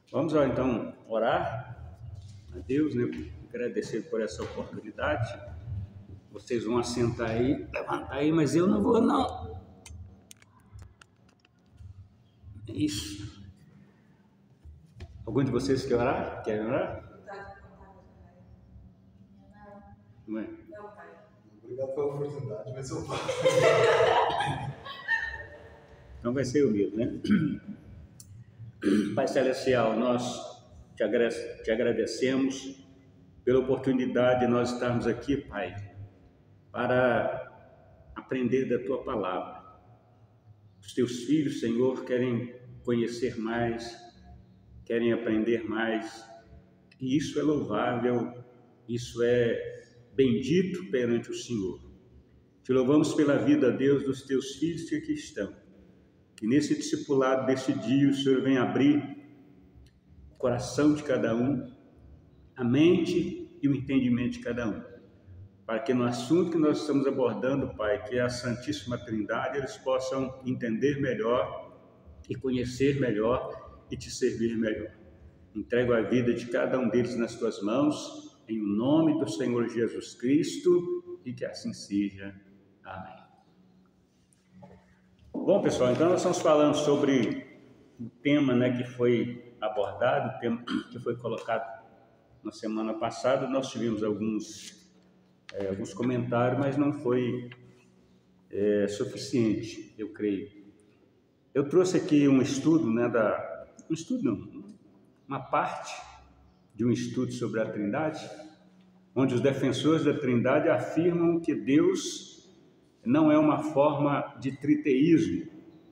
Vamos lá, então orar a Deus, né? Agradecer por essa oportunidade. Vocês vão assentar aí, levantar aí, mas eu não vou não. Isso. Algum de vocês quer orar? Querem orar? Não é? Não, pai. Obrigado pela oportunidade, mas eu posso. Então vai ser humilde, né? Pai Celestial, nós te agradecemos pela oportunidade de nós estarmos aqui, Pai, para aprender da Tua Palavra. Os Teus filhos, Senhor, querem conhecer mais, querem aprender mais, e isso é louvável, isso é bendito perante o Senhor. Te louvamos pela vida, Deus, dos Teus filhos que aqui estão. Que nesse discipulado desse dia o Senhor venha abrir o coração de cada um, a mente e o entendimento de cada um, para que no assunto que nós estamos abordando, Pai, que é a Santíssima Trindade, eles possam entender melhor e conhecer melhor e te servir melhor. Entrego a vida de cada um deles nas tuas mãos, em nome do Senhor Jesus Cristo, e que assim seja. Amém. Bom, pessoal, então nós estamos falando sobre o tema, né, que foi abordado, o tema que foi colocado na semana passada. Nós tivemos alguns comentários, mas não foi suficiente, eu creio. Eu trouxe aqui um estudo, né, uma parte de um estudo sobre a Trindade, onde os defensores da Trindade afirmam que Deus não é uma forma de triteísmo,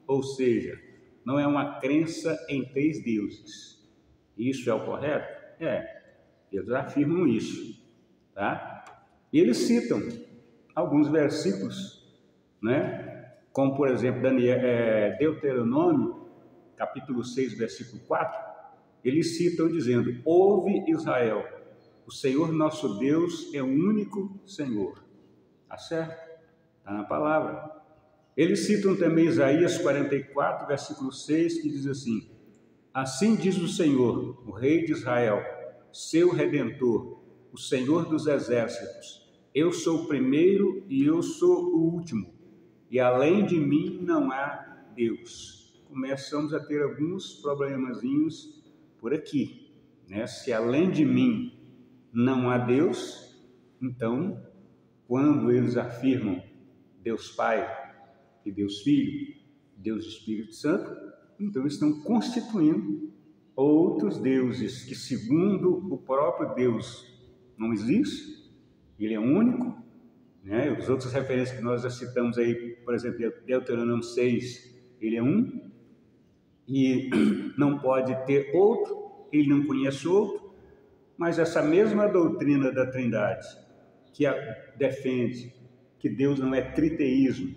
ou seja, não é uma crença em três deuses. Isso é o correto? Eles afirmam isso, tá? E eles citam alguns versículos, né? Como, por exemplo, Deuteronômio, capítulo 6, versículo 4, eles citam dizendo: ouve Israel, o Senhor nosso Deus é o único Senhor. Tá certo? Está na palavra. Eles citam também Isaías 44, versículo 6, que diz assim: assim diz o Senhor, o Rei de Israel, seu Redentor, o Senhor dos Exércitos: eu sou o primeiro e eu sou o último, e além de mim não há Deus. Começamos a ter alguns problemazinhos por aqui, né? Se além de mim não há Deus, então, quando eles afirmam Deus Pai e Deus Filho, Deus Espírito Santo, então eles estão constituindo outros deuses que, segundo o próprio Deus, não existe, ele é único, né? As outras referências que nós já citamos aí, por exemplo, Deuteronômio 6, ele é um, e não pode ter outro, ele não conhece outro, mas essa mesma doutrina da Trindade, que defende que Deus não é triteísmo,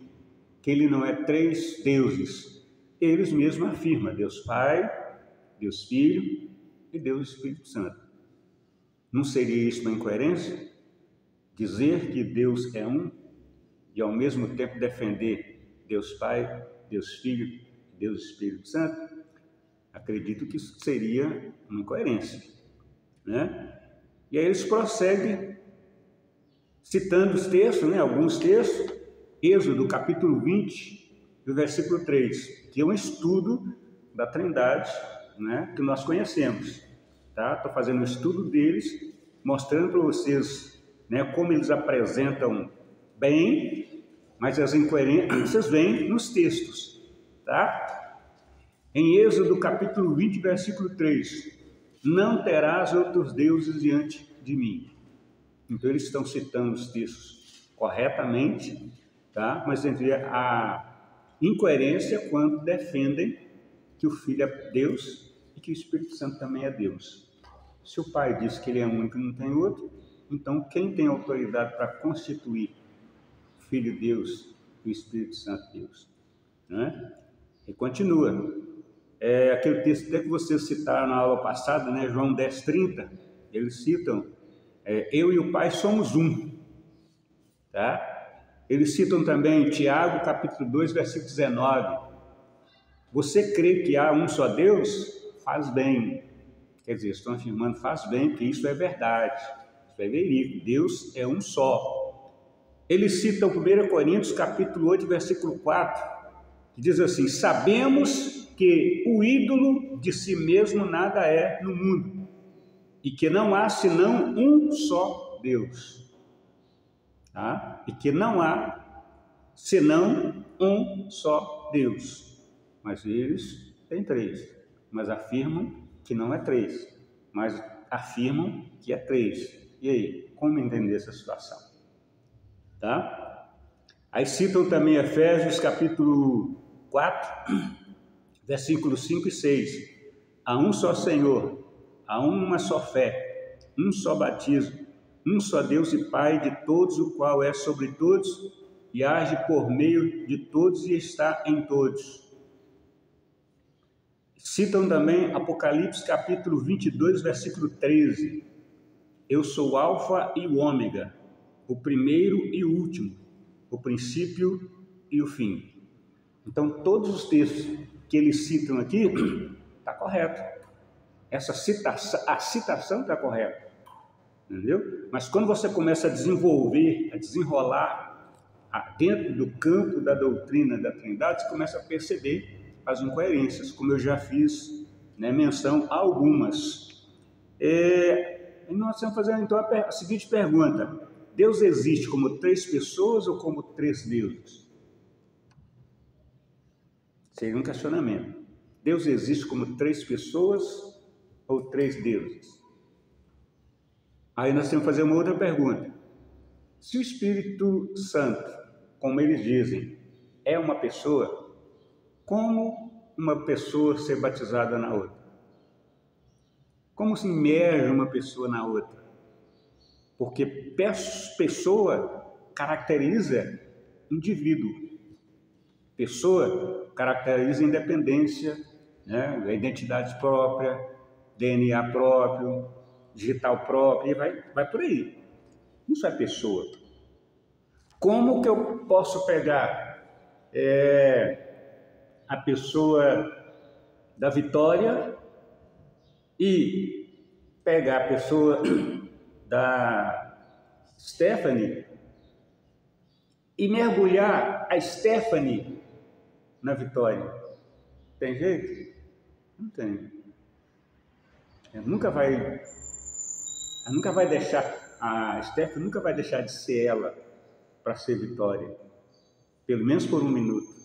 que ele não é três deuses, eles mesmos afirmam Deus Pai, Deus Filho e Deus Espírito Santo. Não seria isso uma incoerência? Dizer que Deus é um e ao mesmo tempo defender Deus Pai, Deus Filho e Deus Espírito Santo? Acredito que isso seria uma incoerência, né? E aí eles prosseguem citando os textos, né, alguns textos, Êxodo capítulo 20, do versículo 3, que é um estudo da Trindade, né, que nós conhecemos, tá? Estou fazendo um estudo deles, mostrando para vocês, né, como eles apresentam bem, mas as incoerências vêm nos textos, tá? Em Êxodo capítulo 20, versículo 3, não terás outros deuses diante de mim. Então eles estão citando os textos corretamente, tá? Mas a incoerência quando defendem que o Filho é Deus e que o Espírito Santo também é Deus. Se o Pai diz que ele é único e não tem outro, então quem tem autoridade para constituir o Filho Deus e o Espírito Santo Deus? Né? E continua. Aquele texto até que vocês citaram na aula passada, né? João 10:30, eles citam: eu e o Pai somos um, tá? Eles citam também Tiago, capítulo 2, versículo 19. Você crê que há um só Deus? Faz bem. Quer dizer, estão afirmando, faz bem, que isso é verdade, isso é verídico, Deus é um só. Eles citam 1 Coríntios capítulo 8, versículo 4, que diz assim: sabemos que o ídolo de si mesmo nada é no mundo, e que não há senão um só Deus. Tá? E que não há senão um só Deus. Mas eles têm três, mas afirmam que não é três, mas afirmam que é três. E aí, como entender essa situação? Tá? Aí citam também Efésios capítulo 4, versículos 5 e 6. Há um só Senhor, há uma só fé, um só batismo, um só Deus e Pai de todos, o qual é sobre todos e age por meio de todos e está em todos. Citam também Apocalipse capítulo 22, versículo 13. Eu sou o Alfa e o Ômega, o primeiro e o último, o princípio e o fim. Então, todos os textos que eles citam aqui, está correto. A citação está correta. Entendeu? Mas quando você começa a desenvolver, a desenrolar dentro do campo da doutrina da Trindade, você começa a perceber as incoerências, como eu já fiz, né, menção a algumas. E nós estamos fazendo então a seguinte pergunta: Deus existe como três pessoas ou como três deuses? Seria um questionamento. Deus existe como três pessoas ou três deuses? Aí nós temos que fazer uma outra pergunta. Se o Espírito Santo, como eles dizem, é uma pessoa, como uma pessoa ser batizada na outra? Como se imerge uma pessoa na outra? Porque pessoa caracteriza indivíduo. Pessoa caracteriza independência, né? A identidade própria, DNA próprio, digital próprio, e vai por aí. Isso é pessoa. Como que eu posso pegar a pessoa da Vitória e pegar a pessoa da Stephanie e mergulhar a Stephanie na Vitória? Tem jeito? Não tem. Ela nunca vai deixar, a Stephanie nunca vai deixar de ser ela para ser Vitória, pelo menos por um minuto.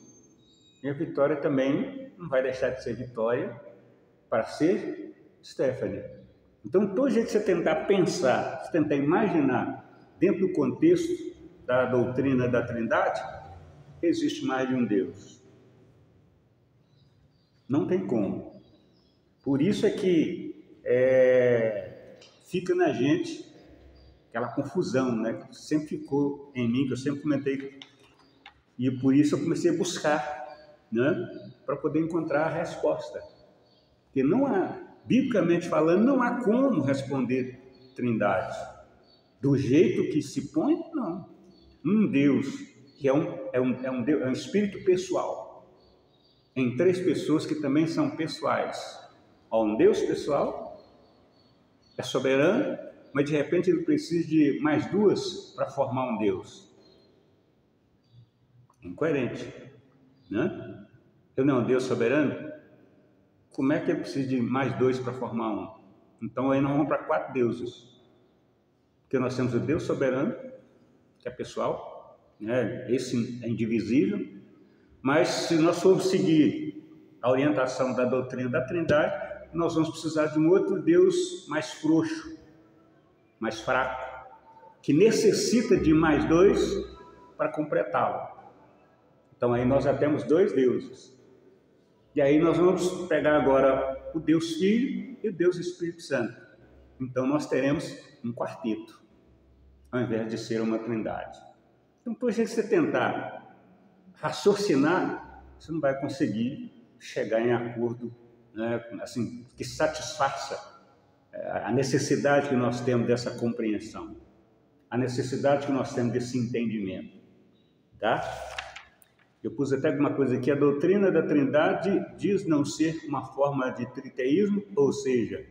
E a Vitória também não vai deixar de ser Vitória para ser Stephanie. Então, todo jeito que você tentar pensar, você tentar imaginar dentro do contexto da doutrina da Trindade, existe mais de um Deus. Não tem como. Por isso é que fica na gente aquela confusão, né, que sempre ficou em mim, que eu sempre comentei, e por isso eu comecei a buscar, né, para poder encontrar a resposta. Porque não há, biblicamente falando, não há como responder Trindade. Do jeito que se põe, não. Um Deus que é um espírito pessoal, em três pessoas que também são pessoais. Um Deus pessoal, é soberano, mas de repente ele precisa de mais duas para formar um Deus. Incoerente, né? Ele não é um Deus soberano? Como é que ele precisa de mais dois para formar um? Então aí nós vamos para 4 deuses. Porque nós temos o Deus soberano, que é pessoal, né? Esse é indivisível, mas se nós formos seguir a orientação da doutrina da Trindade, nós vamos precisar de um outro Deus mais frouxo, mais fraco, que necessita de mais dois para completá-lo. Então aí nós já temos 2 deuses. E aí nós vamos pegar agora o Deus Filho e o Deus Espírito Santo. Então nós teremos um quarteto, ao invés de ser uma trindade. Então, por que você tentar raciocinar, você não vai conseguir chegar em acordo, né, assim, que satisfaça a necessidade que nós temos dessa compreensão, a necessidade que nós temos desse entendimento, tá? Eu pus até alguma coisa aqui: a doutrina da Trindade diz não ser uma forma de triteísmo, ou seja,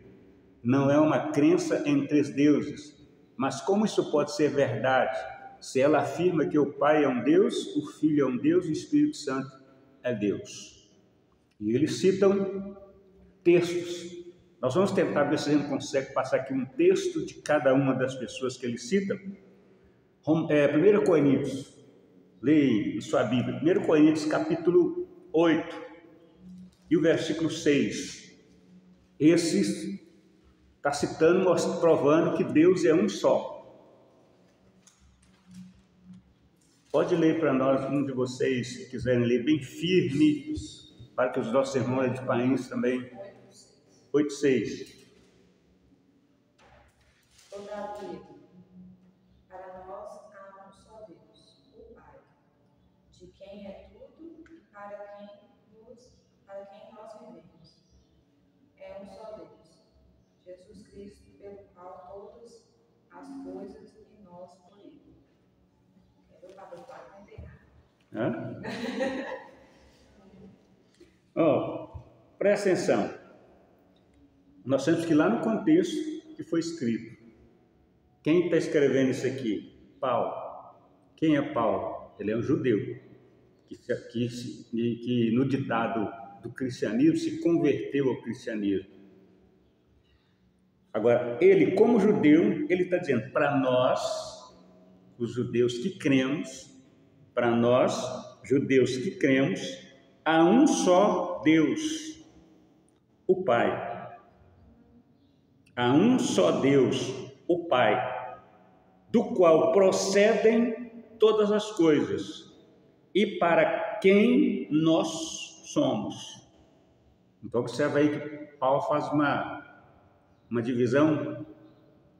não é uma crença em 3 deuses. Mas como isso pode ser verdade? Se ela afirma que o Pai é um Deus, o Filho é um Deus e o Espírito Santo é Deus. E eles citam textos. Nós vamos tentar ver se a gente consegue passar aqui um texto de cada uma das pessoas que eles citam. 1 Coríntios, leia em sua Bíblia, 1 Coríntios capítulo 8 e o versículo 6. Esse está citando, provando que Deus é um só. Pode ler para nós, um de vocês, se quiserem ler bem firme, para que os nossos irmãos de país também. 8:6. Todavia, para nós há um só Deus, o Pai, de quem é tudo, para quem nós vivemos. É um só Deus, Jesus Cristo, pelo qual todas as coisas e nós por ele. Eu estava quase entendendo. Presta atenção. Nós temos que ir lá no contexto que foi escrito. Quem está escrevendo isso aqui? Paulo. Quem é Paulo? Ele é um judeu que no ditado do cristianismo se converteu ao cristianismo. Agora, ele como judeu, ele está dizendo para nós, os judeus que cremos, para nós, judeus que cremos, há um só Deus, o Pai. Há um só Deus, o Pai, do qual procedem todas as coisas e para quem nós somos. Então observa aí que Paulo faz uma divisão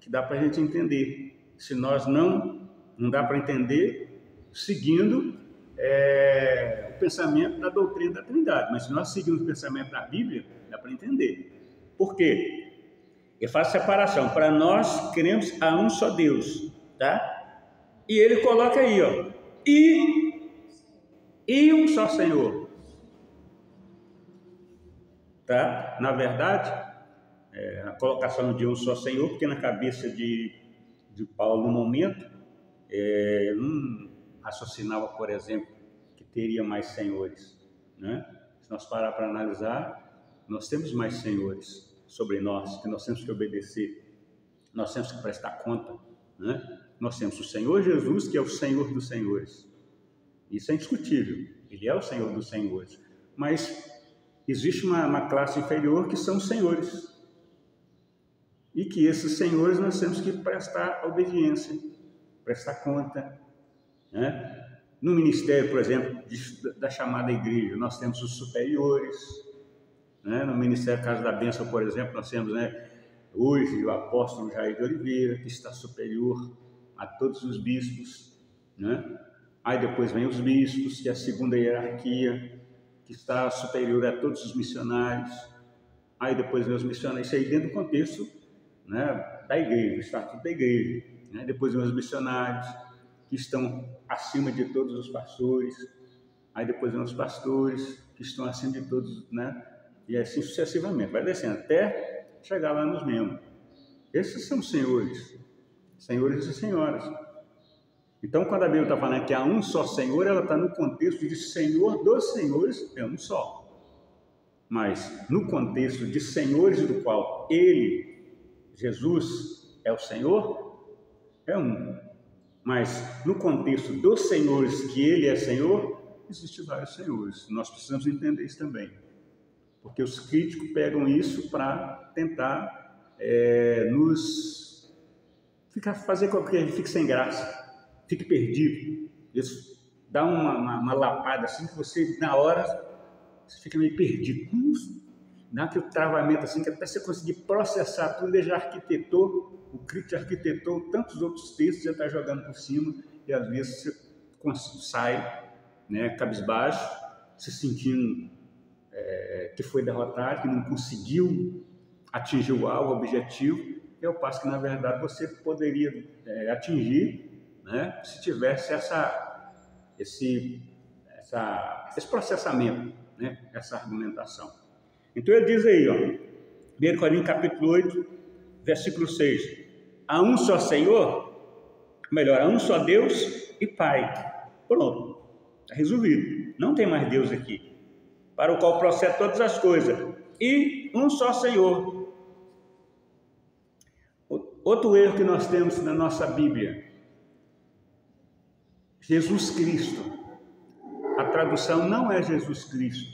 que dá para a gente entender. Se nós não dá para entender seguindo o pensamento da doutrina da Trindade, mas se nós seguirmos o pensamento da Bíblia, dá para entender. Por quê? Ele faz separação. Para nós, cremos a um só Deus, tá? E ele coloca aí, ó, e um só Senhor, tá? Na verdade, a colocação de um só Senhor, porque na cabeça de Paulo, no momento, não raciocinava, por exemplo, que teria mais senhores, né? Se nós parar para analisar, nós temos mais senhores sobre nós, que nós temos que obedecer, nós temos que prestar conta, né? Nós temos o Senhor Jesus, que é o Senhor dos senhores. Isso é indiscutível, ele é o Senhor dos senhores. Mas existe uma classe inferior que são os senhores. E que esses senhores nós temos que prestar obediência, prestar conta, né? No ministério, por exemplo, da chamada igreja, nós temos os superiores, né? No Ministério Casa da Bênção, por exemplo, nós temos, né, hoje o apóstolo Jair de Oliveira, que está superior a todos os bispos, né? Aí depois vem os bispos, que é a segunda hierarquia, que está superior a todos os missionários. Aí depois vem os missionários, isso aí dentro do contexto, né, da igreja, do estatuto da igreja, né? Depois vem os missionários, que estão acima de todos os pastores. Aí depois vem os pastores, que estão acima de todos, né? E assim sucessivamente, vai descendo até chegar lá nos membros. Esses são senhores, senhores e senhoras. Então, quando a Bíblia está falando que há um só Senhor, ela está no contexto de Senhor dos senhores, é um só. Mas no contexto de senhores do qual ele, Jesus, é o Senhor, é um. Mas no contexto dos senhores que ele é Senhor, existem vários senhores. Nós precisamos entender isso também. Porque os críticos pegam isso para tentar fazer com que a gente fique sem graça, fique perdido. Isso dá uma lapada assim que você, na hora, você fica meio perdido. Dá aquele travamento assim que até você conseguir processar tudo. Ele já arquitetou, o crítico já arquitetou tantos outros textos, já está jogando por cima, e às vezes você sai, né, cabisbaixo, se sentindo que foi derrotado, que não conseguiu atingir o alvo, o objetivo, é o passo que, na verdade, você poderia atingir, né, se tivesse esse processamento, né, essa argumentação. Então ele diz aí, ó, 1 Coríntios capítulo 8, versículo 6. Há um só Senhor, melhor, há um só Deus e Pai. Pronto, está resolvido. Não tem mais Deus aqui, para o qual procede todas as coisas. E um só Senhor. Outro erro que nós temos na nossa Bíblia: Jesus Cristo. A tradução não é Jesus Cristo,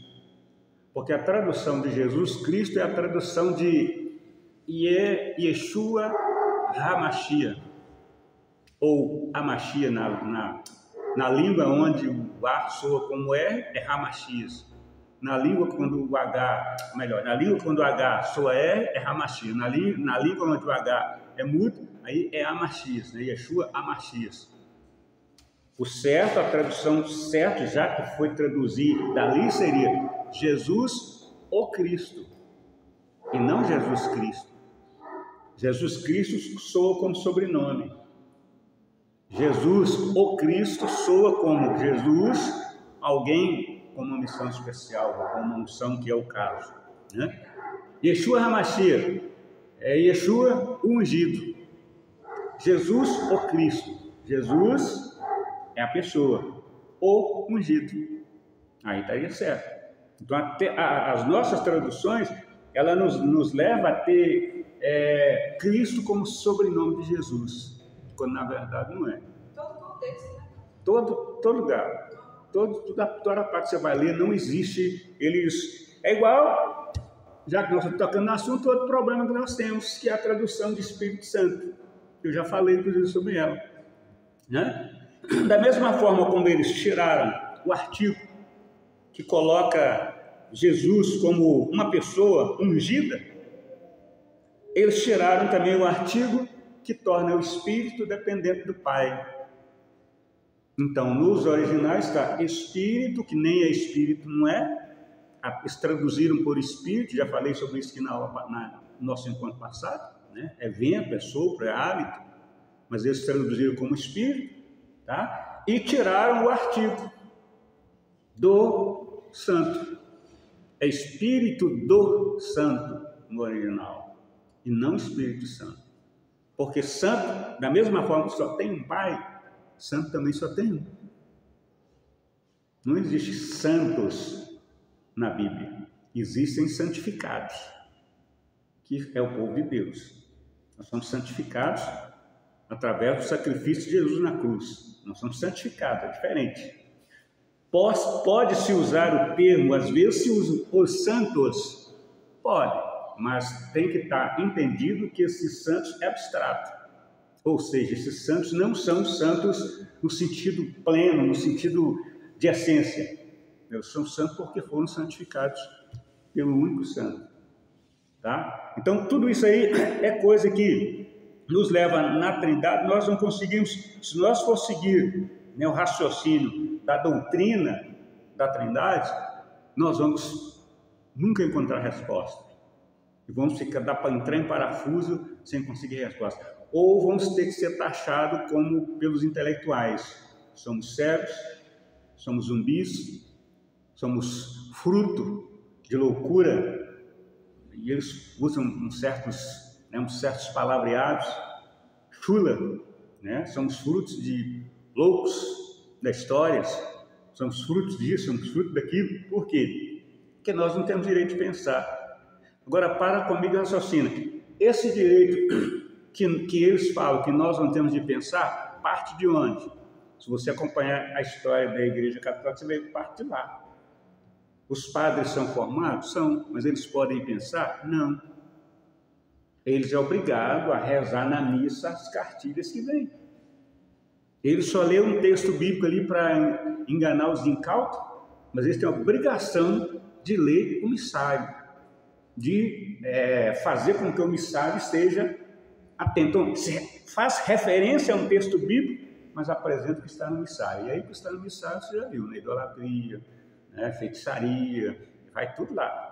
porque a tradução de Jesus Cristo é a tradução de Yeshua HaMashiach, ou Amashia na língua onde o A soa como é HaMashiach. Na língua quando o H, melhor, na língua quando o H soa é HaMashiach. Na língua onde o H é mudo, aí é Amashiach, né? Yeshua Amashiach. O certo, a tradução certa, já que foi traduzir dali, seria Jesus o Cristo, e não Jesus Cristo. Jesus Cristo soa como sobrenome. Jesus o Cristo soa como Jesus, alguém com uma missão especial, com uma unção, que é o caso, né? Yeshua HaMashiach é Yeshua o ungido. Jesus o Cristo. Jesus é a pessoa, o ungido. Aí estaria certo. Então, as nossas traduções, ela nos leva a ter Cristo como sobrenome de Jesus, quando na verdade não é. Todo contexto, né? Todo lugar. Toda parte que você vai ler, não existe. É igual, já que nós estamos tocando no assunto, outro problema que nós temos, que é a tradução de Espírito Santo. Eu já falei, inclusive, sobre ela, né? Da mesma forma como eles tiraram o artigo que coloca Jesus como uma pessoa ungida, eles tiraram também o artigo que torna o Espírito dependente do Pai. Então, nos originais está Espírito, que nem é Espírito, não é? Eles traduziram por Espírito, já falei sobre isso aqui no nosso encontro passado, né? É vento, é sopro, é hálito, mas eles traduziram como Espírito, tá? E tiraram o artigo do Santo. É Espírito do Santo no original, e não Espírito Santo. Porque Santo, da mesma forma que só tem um Pai, Santo também só tem um. Não existe santos na Bíblia. Existem santificados, que é o povo de Deus. Nós somos santificados através do sacrifício de Jesus na cruz. Nós somos santificados, é diferente. Pode-se usar o termo, às vezes se usa os santos, pode, mas tem que estar entendido que esses santos é abstrato. Ou seja, esses santos não são santos no sentido pleno, no sentido de essência. Eles são santos porque foram santificados pelo único santo. Tá? Então, tudo isso aí é coisa que nos leva na Trindade. Nós não conseguimos, se nós for seguir, né, o raciocínio da doutrina da Trindade, nós vamos nunca encontrar resposta. E vamos dar para entrar em parafuso sem conseguir resposta. Ou vamos ter que ser taxados como pelos intelectuais. Somos cegos, somos zumbis, somos fruto de loucura. E eles usam uns certos palavreados, chula, né? Somos frutos de loucos da história, somos frutos disso, somos frutos daquilo. Por quê? Porque nós não temos direito de pensar. Agora, para comigo e raciocina. Esse direito que eles falam que nós não temos de pensar, parte de onde? Se você acompanhar a história da Igreja Católica, você vê que parte de lá. Os padres são formados? São, mas eles podem pensar? Não. Eles é obrigado a rezar na missa as cartilhas que vêm. Eles só lêem um texto bíblico ali para enganar os incautos, mas eles têm a obrigação de ler o missário, de fazer com que o missário esteja atento. Então, faz referência a um texto bíblico, mas apresenta o que está no missário. E aí, o que está no missário, você já viu, né? Idolatria, né? Feitiçaria, vai tudo lá.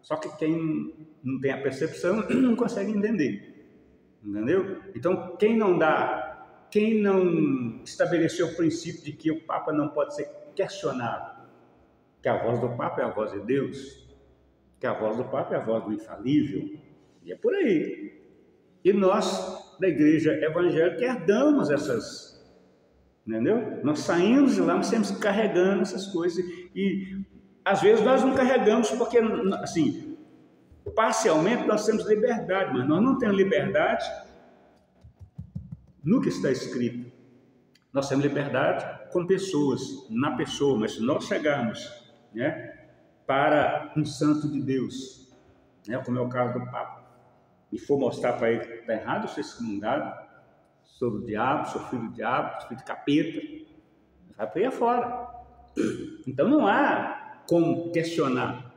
Só que quem não tem a percepção não consegue entender. Entendeu? Então, quem não estabeleceu o princípio de que o Papa não pode ser questionado, que a voz do Papa é a voz de Deus, que a voz do Papa é a voz do infalível, e é por aí. E nós, da igreja evangélica, herdamos essas, entendeu? Nós saímos de lá, mas sempre carregando essas coisas. E às vezes nós não carregamos porque, assim, parcialmente nós temos liberdade, mas nós não temos liberdade no que está escrito. Nós temos liberdade com pessoas, na pessoa, mas se nós chegarmos, né, para um santo de Deus, né, como é o caso do Papa, e for mostrar para ele que está errado ser excomungado, sou do diabo, sou filho do diabo, sou filho de capeta, vai para aí fora. Então não há como questionar.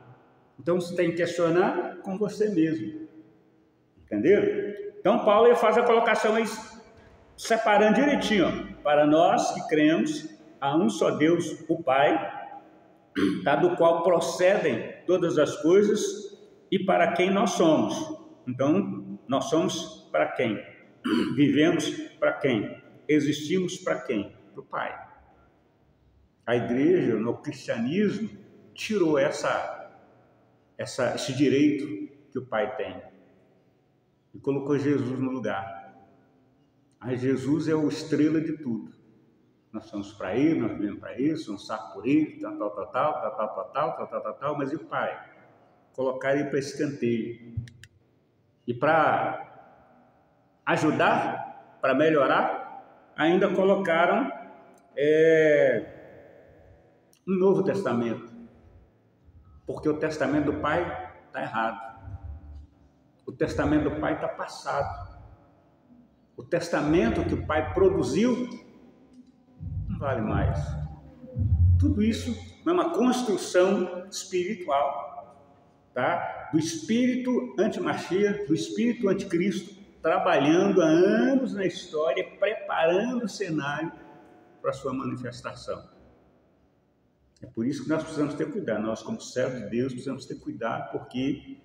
Então você tem que questionar com você mesmo. Entenderam? Então Paulo ele faz a colocação aí, separando direitinho, ó, para nós que cremos a um só Deus, o Pai, tá, do qual procedem todas as coisas e para quem nós somos. Então, nós somos para quem? Vivemos para quem? Existimos para quem? Para o Pai. A igreja, no cristianismo, tirou esse direito que o Pai tem e colocou Jesus no lugar. Aí Jesus é o estrela de tudo. Nós somos para Ele, nós vivemos para Ele, somos salvos por Ele, tal, mas e o Pai? Colocar Ele para escanteio. E para ajudar, para melhorar, ainda colocaram um Novo Testamento. Porque o testamento do Pai está errado. O testamento do Pai está passado. O testamento que o Pai produziu não vale mais. Tudo isso é uma construção espiritual, tá? Do espírito anti-Machia, do espírito anticristo, trabalhando há anos na história, preparando o cenário para a sua manifestação. É por isso que nós precisamos ter cuidado. Nós, como servos de Deus, precisamos ter cuidado, porque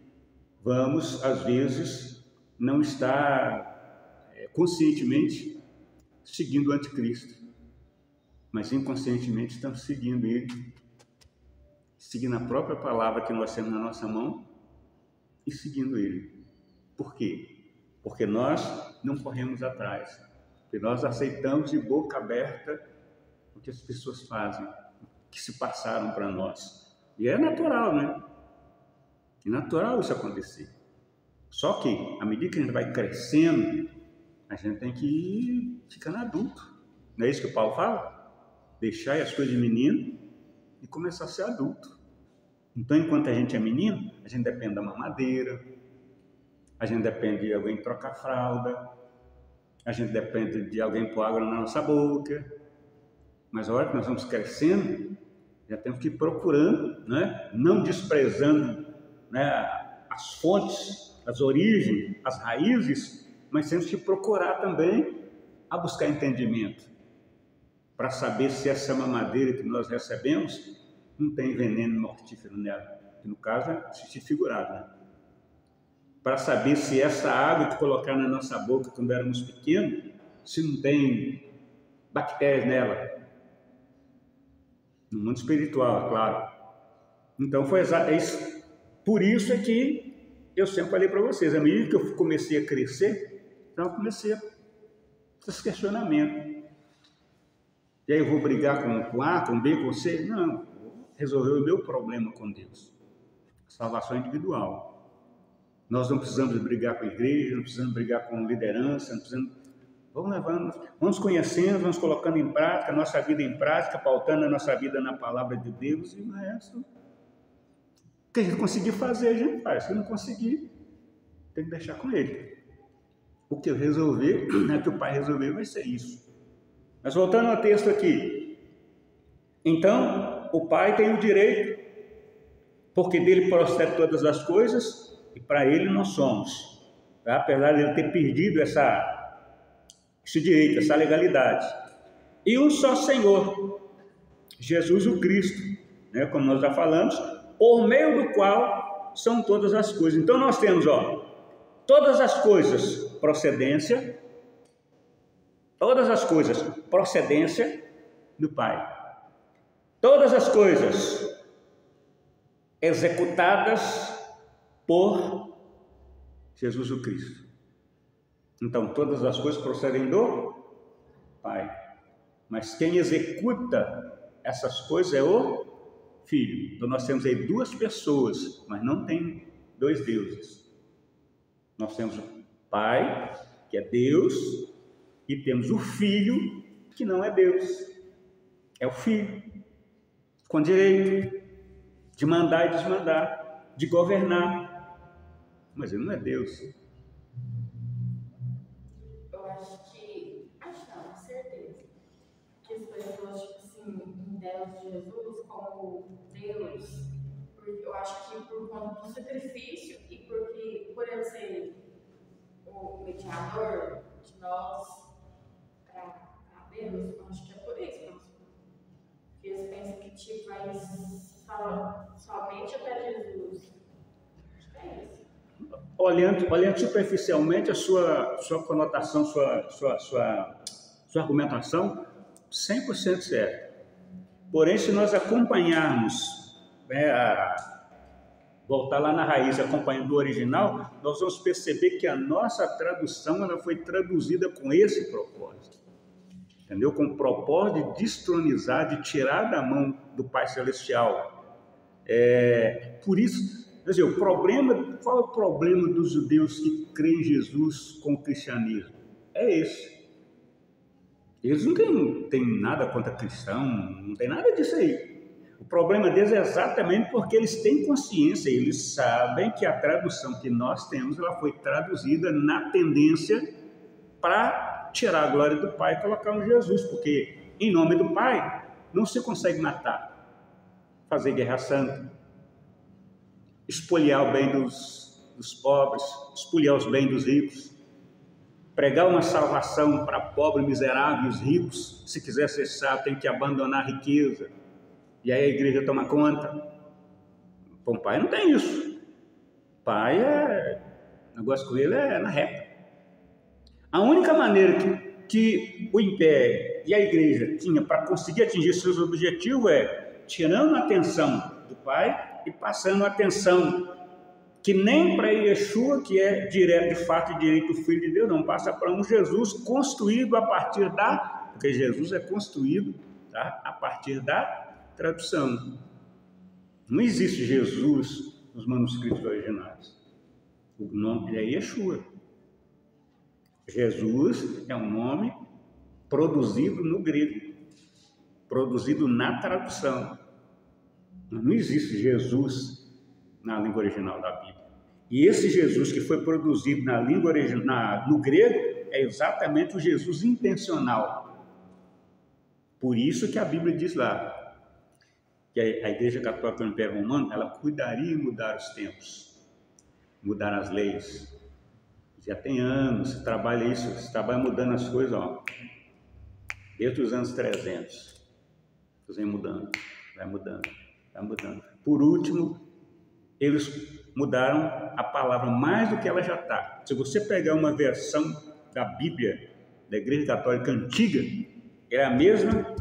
vamos, às vezes, não estar conscientemente seguindo o anticristo, mas inconscientemente estamos seguindo ele, seguindo a própria palavra que nós temos na nossa mão e seguindo ele. Por quê? Porque nós não corremos atrás, porque nós aceitamos de boca aberta o que as pessoas fazem, que se passaram para nós. E é natural, né? É natural isso acontecer. Só que, à medida que a gente vai crescendo, a gente tem que ir ficando adulto. Não é isso que o Paulo fala? Deixar as coisas de menino e começar a ser adulto. Então, enquanto a gente é menino, a gente depende da mamadeira, a gente depende de alguém trocar fralda, a gente depende de alguém pôr água na nossa boca. Mas a hora que nós vamos crescendo, já temos que ir procurando, né? Não desprezando, né, as fontes, as origens, as raízes, mas temos que procurar também a buscar entendimento, para saber se essa mamadeira que nós recebemos não tem veneno mortífero nela, que no caso é xixi figurado, né? Para saber se essa água que colocaram na nossa boca quando éramos pequenos, se não tem bactérias nela. No mundo espiritual, é claro. Então foi isso. Por isso é que eu sempre falei para vocês, à medida que eu comecei a crescer, então eu comecei a esses questionamentos. E aí eu vou brigar com A, com B, com C? Não, vou resolver o meu problema com Deus. Salvação individual. Nós não precisamos brigar com a igreja, não precisamos brigar com liderança, não precisamos... Vamos levando, vamos conhecendo, vamos colocando em prática, a nossa vida em prática, pautando a nossa vida na palavra de Deus, e o resto, o que a gente conseguir fazer, a gente faz. Se não conseguir, tem que deixar com Ele. O que eu resolver, né, que o Pai resolveu, vai ser isso. Mas voltando ao texto aqui, então, o Pai tem o direito, porque dele procede todas as coisas, e para Ele nós somos, tá? Apesar de Ele ter perdido esse direito, essa legalidade. E um só Senhor, Jesus o Cristo, né, como nós já falamos, por meio do qual são todas as coisas. Então nós temos, todas as coisas, procedência do Pai. Todas as coisas executadas por Jesus o Cristo. Então, todas as coisas procedem do Pai. Mas quem executa essas coisas é o Filho. Então, nós temos aí duas pessoas, mas não tem dois deuses. Nós temos o Pai, que é Deus, e temos o Filho, que não é Deus. É o Filho, com direito de mandar e desmandar, de governar. Mas ele não é Deus. Eu acho não, certeza, que as pessoas, tipo assim, endeusam Jesus como Deus, porque eu acho que por conta do sacrifício e porque, por ele ser o mediador de nós para Deus, eu acho que é por isso, porque eles pensam que tipo, vai falar somente até Jesus. Acho que é isso. Olhando superficialmente a sua conotação, sua argumentação, 100% certa. Porém, se nós acompanharmos, voltar lá na raiz, acompanhando o original, nós vamos perceber que a nossa tradução ela foi traduzida com esse propósito. Entendeu? Com o propósito de destronizar, de tirar da mão do Pai Celestial. Por isso, quer dizer, qual é o problema dos judeus que creem em Jesus com o cristianismo? É esse. Eles não têm nada contra cristão, não tem nada disso aí. O problema deles é exatamente porque eles têm consciência, eles sabem que a tradução que nós temos, ela foi traduzida na tendência para tirar a glória do Pai e colocar um Jesus, porque em nome do Pai não se consegue matar, fazer guerra santa, espoliar o bem dos pobres, espoliar os bens dos ricos, pregar uma salvação para pobre, miserável e os ricos. Se quiser ser sábio, tem que abandonar a riqueza, e aí a igreja toma conta. Bom, o Pai não tem isso. O Pai o negócio com ele é na reta. A única maneira que o império e a igreja tinha para conseguir atingir seus objetivos é tirando a atenção do Pai e passando a atenção que nem para Yeshua, que é direto, de fato e direito o Filho de Deus, não passa para um Jesus construído a partir porque Jesus é construído, tá, a partir da tradução. Não existe Jesus nos manuscritos originais. O nome é Yeshua. Jesus é um nome produzido no grego, produzido na tradução. Não existe Jesus na língua original da Bíblia. E esse Jesus que foi produzido na língua original, no grego, é exatamente o Jesus intencional. Por isso que a Bíblia diz lá que a Igreja Católica do Império Romano, ela cuidaria em mudar os tempos, mudar as leis. Já tem anos, se trabalha isso, se trabalha mudando as coisas, ó, desde os anos 300. Vem mudando, vai mudando, vai mudando. Por último, eles mudaram a palavra mais do que ela já está. Se você pegar uma versão da Bíblia da Igreja Católica antiga, é a mesma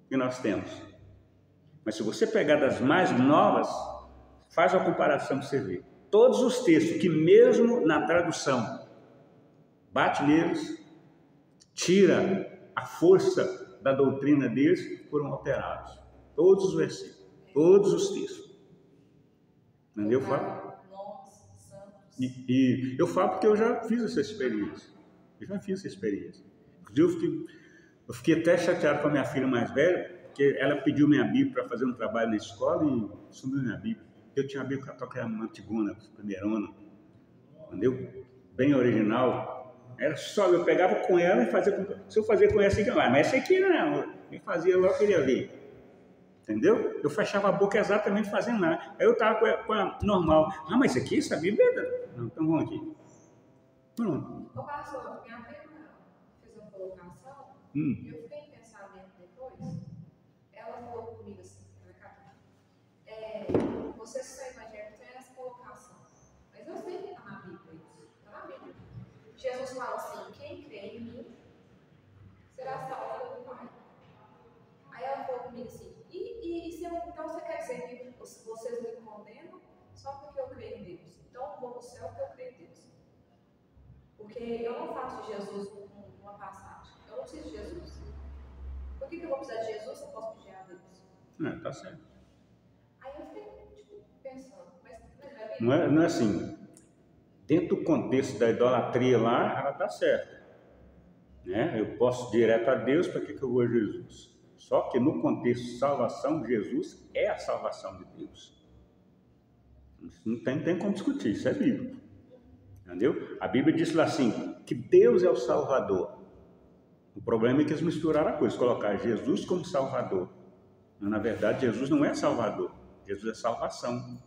que nós temos. Mas se você pegar das mais novas, faz a comparação para você ver. Todos os textos que mesmo na tradução bate neles, tira a força da doutrina deles, foram alterados. Todos os versículos, todos os textos. Entendeu? Eu falo? E eu falo porque eu já fiz essa experiência. Inclusive, eu fiquei até chateado com a minha filha mais velha, porque ela pediu minha Bíblia para fazer um trabalho na escola e sumiu minha Bíblia. Eu tinha a Bíblia católica, que era uma antigona, primeirona, entendeu? Bem original. Era só, eu pegava com ela e fazia. Se eu fazia com essa aqui, mas essa aqui não, eu fazia logo, eu queria ver. Entendeu? Eu fechava a boca exatamente fazendo nada. Aí eu estava com a normal. Ah, mas isso aqui, essa Bíblia é... Não, então vamos aqui. Pronto. Ô, pastor, minha prima fez uma colocação e eu fiquei em pensamento depois. Ela falou comigo assim, você só imagina que tem essa colocação. Mas eu sei que está na Bíblia isso. Está na Bíblia. Jesus fala assim, quem crê em mim será salvo pelo Pai. Aí ela falou comigo assim, então você quer dizer que vocês me condenam só porque eu creio em Deus? Então eu vou no céu porque eu creio em Deus. Porque eu não faço de Jesus uma passagem. Eu não preciso de Jesus. Por que eu vou precisar de Jesus se eu posso pedir a Deus? Tá certo. Aí eu fiquei pensando, mas não é assim. Dentro do contexto da idolatria lá, ela está certa. Né? Eu posso ir direto a Deus, para que eu vou a Jesus? Só que no contexto de salvação, Jesus é a salvação de Deus. Isso não tem como discutir, isso é bíblico. Entendeu? A Bíblia diz lá assim, que Deus é o Salvador. O problema é que eles misturaram a coisa, colocar Jesus como Salvador. Mas, na verdade, Jesus não é Salvador, Jesus é salvação.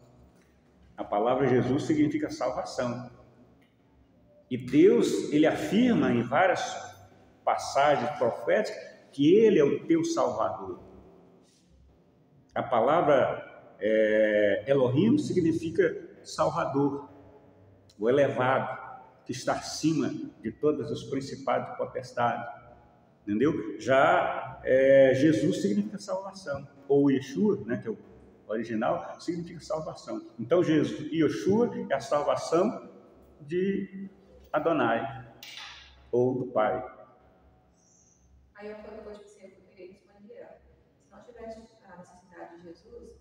A palavra Jesus significa salvação. E Deus, Ele afirma em várias passagens proféticas que Ele é o teu Salvador. A palavra Elohim significa Salvador, o elevado, que está acima de todos os principados e potestades. Entendeu? Já Jesus significa salvação, ou Yeshua, né, que é o original, significa salvação. Então, Yeshua é a salvação de Adonai, ou do Pai. Aí eu falei, eu peguei isso para virar. Se não tivesse a necessidade de Jesus,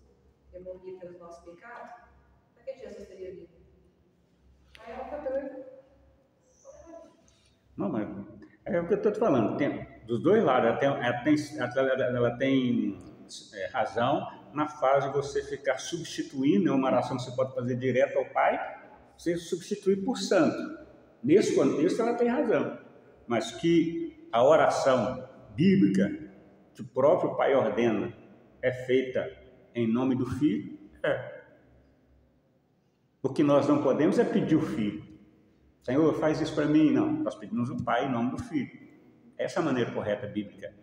de morrer pelos nossos pecados, para que Jesus teria vindo? Aí ela foi pelo... Não, mas é o que eu estou te falando. Dos dois lados, ela tem razão na fase de você ficar substituindo, uma oração que você pode fazer direto ao Pai, você substituir por santo. Nesse contexto ela tem razão, mas que a oração bíblica que o próprio Pai ordena é feita em nome do Filho, O que nós não podemos é pedir o Filho. Senhor, faz isso para mim. Não, nós pedimos o Pai em nome do Filho. Essa é a maneira correta bíblica.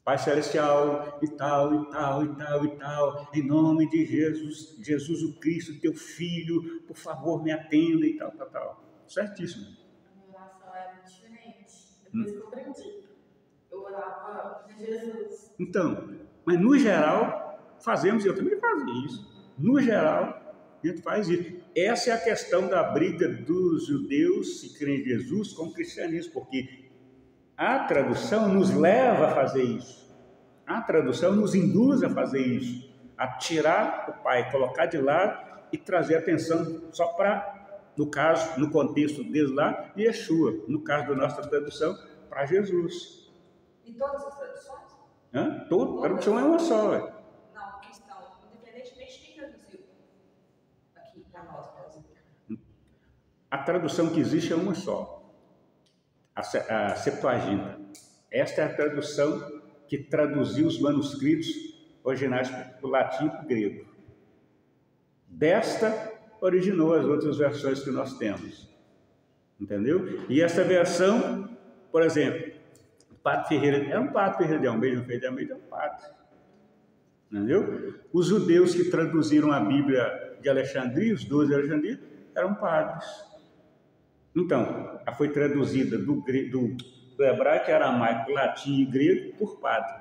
Pai Celestial, e tal, e tal, e tal, e tal, em nome de Jesus, Jesus o Cristo, teu Filho, por favor, me atenda e tal, tal, tal. Certíssimo. A minha oração era diferente. Depois que eu aprendi, eu orava de Jesus. Então, mas no geral, fazemos, eu também fazia isso. No geral, a gente faz isso. Essa é a questão da briga dos judeus que creem em Jesus com o cristianismo, porque a tradução nos leva a fazer isso. A tradução nos induz a fazer isso. A tirar o Pai, colocar de lado e trazer atenção só para, no caso, no contexto deles lá, Yeshua. No caso da nossa tradução, para Jesus. E todas as traduções? Toda tradução é uma só. Não, questão, independentemente de quem traduziu aqui para nós, por exemplo. A tradução que existe é uma só. A Septuaginta. Esta é a tradução que traduziu os manuscritos originais para o latim e para o grego. Desta originou as outras versões que nós temos. Entendeu? E essa versão, por exemplo, Padre Ferreira, era um padre Ferreira de Almeida, não Ferreira de Almeida é um padre. Entendeu? Os judeus que traduziram a Bíblia de Alexandria, os 12 de Alexandria, eram padres. Então, ela foi traduzida do hebraico, aramaico, latim e grego por padre.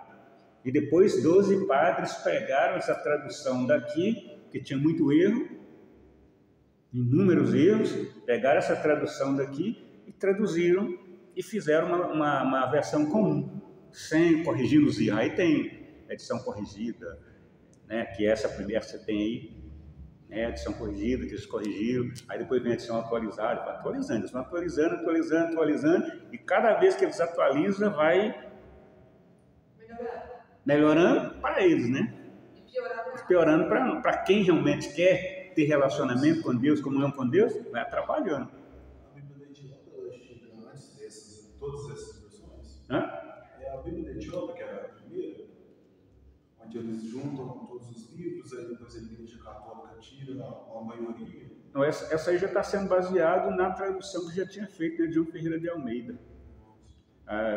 E depois 12 padres pegaram essa tradução daqui, que tinha muito erro, inúmeros erros, pegaram essa tradução daqui e traduziram e fizeram uma versão comum, sem corrigir os erros. Aí tem edição corrigida, né, que essa primeira você tem aí, né, edição corrigida, que eles corrigiram, aí depois vem a edição atualizada, atualizando, eles vão atualizando, e cada vez que eles atualizam, vai melhorando para eles, né? E piorando para quem realmente quer ter relacionamento com Deus, comunhão com Deus, vai atrapalhando. A Bíblia de Etiópia, ela chega antes todas essas versões? É a Bíblia de Etiópia, que era a primeira, onde eles juntam todos os livros, aí depois a Igreja Católica tira a maioria. Não, essa aí já está sendo baseado na tradução que já tinha feito, né, de João Ferreira de Almeida.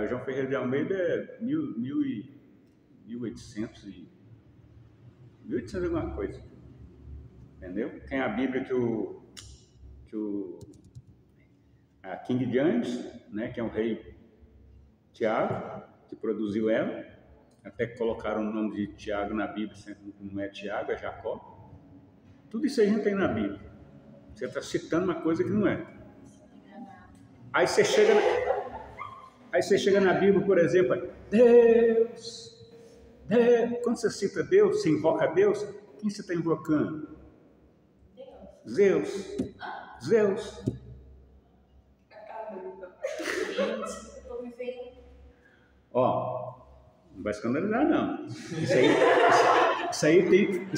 João Ferreira de Almeida é 1800 alguma coisa. Entendeu? Tem a Bíblia a King James, né, que é um rei Tiago, que produziu ela. Até que colocaram o nome de Tiago na Bíblia, não é Tiago, é Jacó. Tudo isso aí a gente tem na Bíblia. Você está citando uma coisa que não é. Aí você chega na Bíblia, por exemplo, Deus. Quando você cita Deus, você invoca Deus, quem você está invocando? Zeus. Ó, não vai escandalizar não. Isso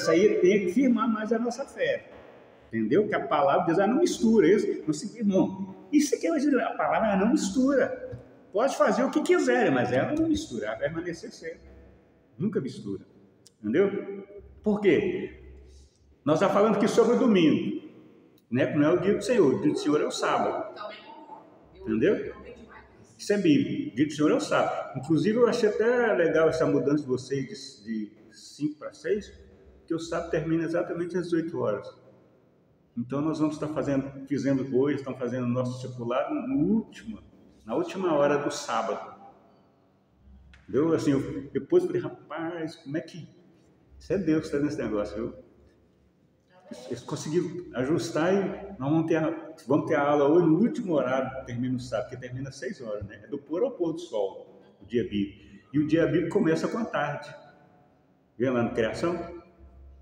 aí tem que firmar mais a nossa fé. Entendeu? Que a palavra diz, não mistura isso. Não se, irmão, isso aqui hoje a palavra não mistura. Pode fazer o que quiser, mas ela não mistura, ela vai permanecer sempre. Nunca mistura. Entendeu? Por quê? Nós estamos falando aqui sobre o domingo. Né? Não é o dia do Senhor. O dia do Senhor é o sábado. Entendeu? Isso é Bíblia. O dia do Senhor é o sábado. Inclusive, eu achei até legal essa mudança de vocês de 5 para 6, porque o sábado termina exatamente às 18 horas. Então, nós vamos estar fazendo hoje, estamos fazendo o nosso discipulado na última hora do sábado. Entendeu? Assim, depois eu falei, rapaz, como é que... Isso é Deus que está nesse negócio, viu? Eles conseguiram ajustar e nós vamos ter a aula hoje no último horário que termina o sábado, que termina às 6 horas, né? É do pôr ao pôr do sol, o dia bíblico. E o dia bíblico começa com a tarde. Viu lá na criação?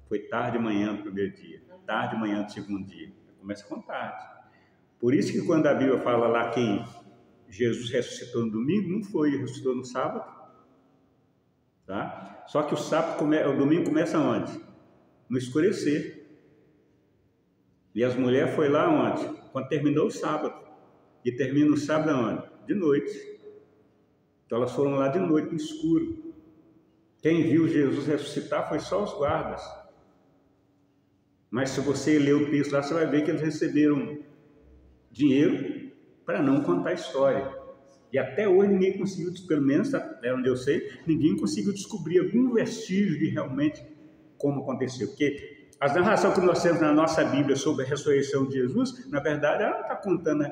Foi tarde de manhã do primeiro dia, tarde de manhã do segundo dia. Começa com tarde. Por isso que quando a Bíblia fala lá que Jesus ressuscitou no domingo, não foi, ele ressuscitou no sábado. Tá? Só que o domingo começa onde? No escurecer. E as mulheres foram lá onde? Quando terminou o sábado. E termina o sábado onde? De noite. Então elas foram lá de noite, no escuro. Quem viu Jesus ressuscitar foi só os guardas. Mas se você ler o texto lá, você vai ver que eles receberam dinheiro para não contar a história. E até hoje ninguém conseguiu, pelo menos até onde eu sei, ninguém conseguiu descobrir algum vestígio de realmente como aconteceu. Porque as narrações que nós temos na nossa Bíblia sobre a ressurreição de Jesus, na verdade, ela não está contando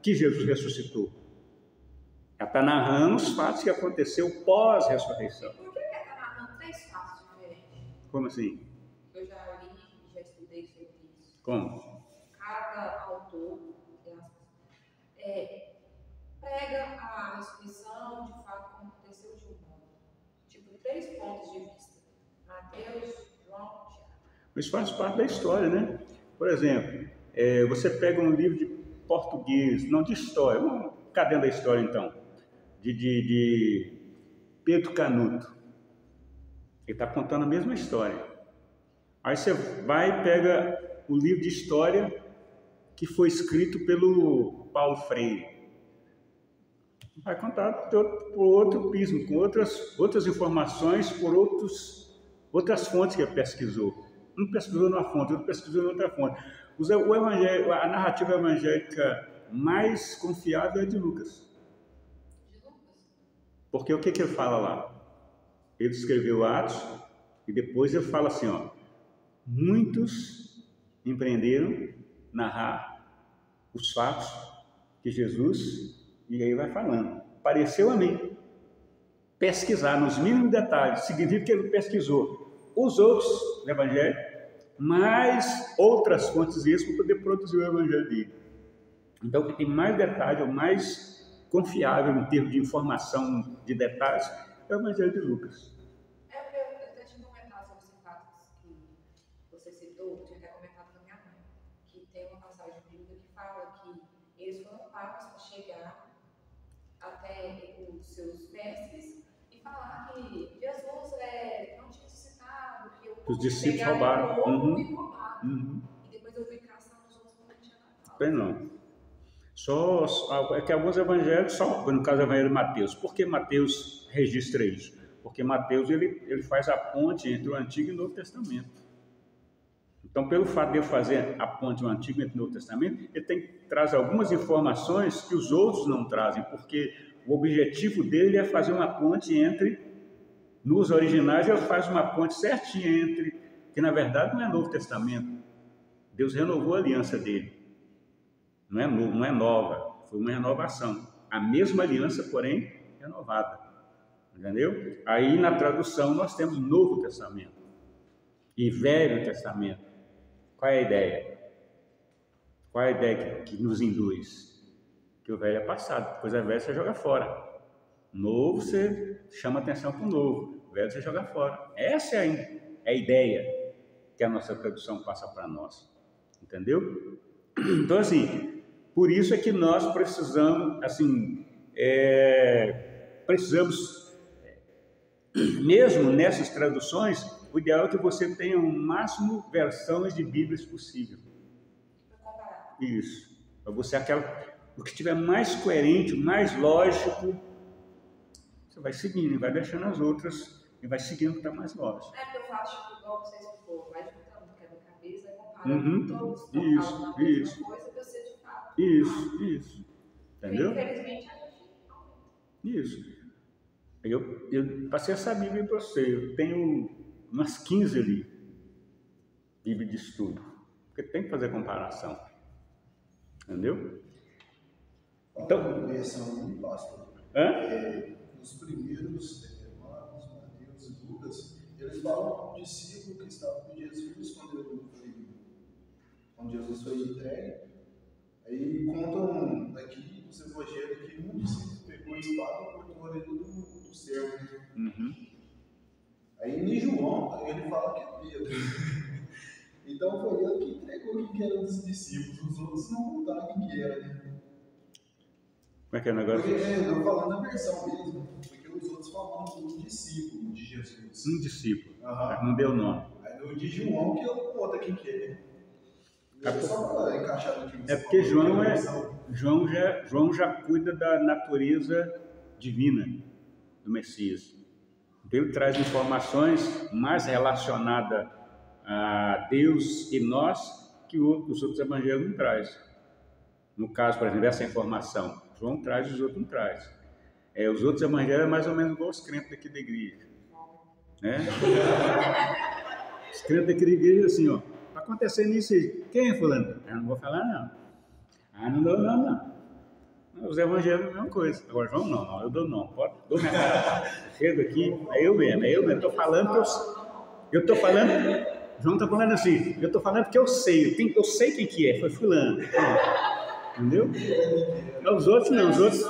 que Jesus ressuscitou. Ela está narrando os fatos que aconteceu pós-ressurreição. Por que ela está narrando 3 fatos diferentes? Como assim? Eu já li e já estudei sobre isso. Como? Cada autor prega a ressurreição de fato como aconteceu de um modo. Tipo, 3 pontos de vista. Mateus, João, Tiago. Isso faz parte da história, né? Por exemplo, você pega um livro de português, não de história, vamos ficar dentro da história então, de Pedro Canuto. Ele está contando a mesma história. Aí você vai e pega o livro de história que foi escrito pelo Paulo Freire. Vai contar por outro prisma, com outras informações, por outras fontes que ele pesquisou. Um pesquisou numa fonte, outro pesquisou em outra fonte. A narrativa evangélica mais confiável é de Lucas. Porque o que ele fala lá? Ele escreveu Atos e depois ele fala assim, ó, muitos empreenderam narrar os fatos que Jesus, e aí vai falando, pareceu a mim. Pesquisar nos mínimos detalhes significa que ele pesquisou os outros do Evangelho, mais outras fontes extras para poder produzir o Evangelho dele. Então, o que tem mais detalhe, o mais confiável em termos de informação, de detalhes, é o Evangelho de Lucas. Eu até tinha comentado sobre esses fatos que você citou, eu tinha até comentado com a minha mãe, que tem uma passagem bíblica que fala que eles foram pagos para chegar até os seus mestres e falar que Jesus não tinha ressuscitado, que os discípulos roubaram. E roubaram. E depois eu fui caçando os outros que não tinha nada. Bem, não. É que alguns evangelhos, no caso do evangelho de Mateus. Por que Mateus registra isso? Porque Mateus ele faz a ponte entre o Antigo e o Novo Testamento. Então, pelo fato de ele fazer a ponte do Antigo e do Novo Testamento, ele traz algumas informações que os outros não trazem, porque o objetivo dele é fazer uma ponte nos originais, ele faz uma ponte certinha que na verdade não é Novo Testamento. Deus renovou a aliança dele. Não é nova, foi uma renovação. A mesma aliança, porém, renovada. Entendeu? Aí na tradução nós temos Novo Testamento e Velho Testamento. Qual é a ideia? Qual é a ideia que nos induz? Que o velho é passado, coisa velha você joga fora. Novo, você chama atenção para o novo. O velho você joga fora. Essa é a ideia que a nossa tradução passa para nós. Entendeu? Então, assim, por isso é que nós precisamos, assim, mesmo nessas traduções, o ideal é que você tenha o máximo versões de Bíblias possível. Isso. Para você, o que estiver mais coerente, mais lógico, você vai seguindo e vai deixando as outras e vai seguindo o que está mais lógico. É que eu faço igual vocês for, vai juntando o quebra-cabeça, vai comparando todos, isso. coisa que você de fato. Isso. Entendeu? Infelizmente a gente aumenta. Isso. Eu passei essa Bíblia para você. Eu tenho umas 15 ali, Bíblia de estudo, porque tem que fazer comparação. Entendeu? Então, versão do pastor. Os primeiros Marcos, Mateus e Lucas, eles falam do discípulo que estava com Jesus quando Jesus foi entregue. Aí contam aqui os evangelhos que um discípulo pegou a espada e cortou a orelha do servo. Aí em João ele fala que é Pedro. Então foi ele que entregou quem era dos discípulos, os outros não contaram quem era, né? Como é que é o negócio? Porque eu estou falando da versão mesmo, porque os outros falam do discípulo de Jesus. Um discípulo, não deu nome. Aí no de João que eu conta quem que é. Só para encaixar aqui. É porque João já cuida da natureza divina do Messias. Então ele traz informações mais relacionadas a Deus e nós que os outros evangelhos não trazem. No caso, por exemplo, essa informação, João traz e os outros não trazem. Os outros evangelhos é mais ou menos igual os crentes daqui da igreja. Né? Os crentes daqui da igreja assim, ó, está acontecendo isso aí. Quem é fulano? Eu não vou falar não. Não dou não. Os evangelhos é a mesma coisa. Agora, João não, eu dou não. Dou minha cara. Chego aqui, é eu mesmo. Estou falando que eu estou falando. João está falando assim, eu estou falando porque eu sei quem que é, foi fulano. Entendeu? Os outros não, os outros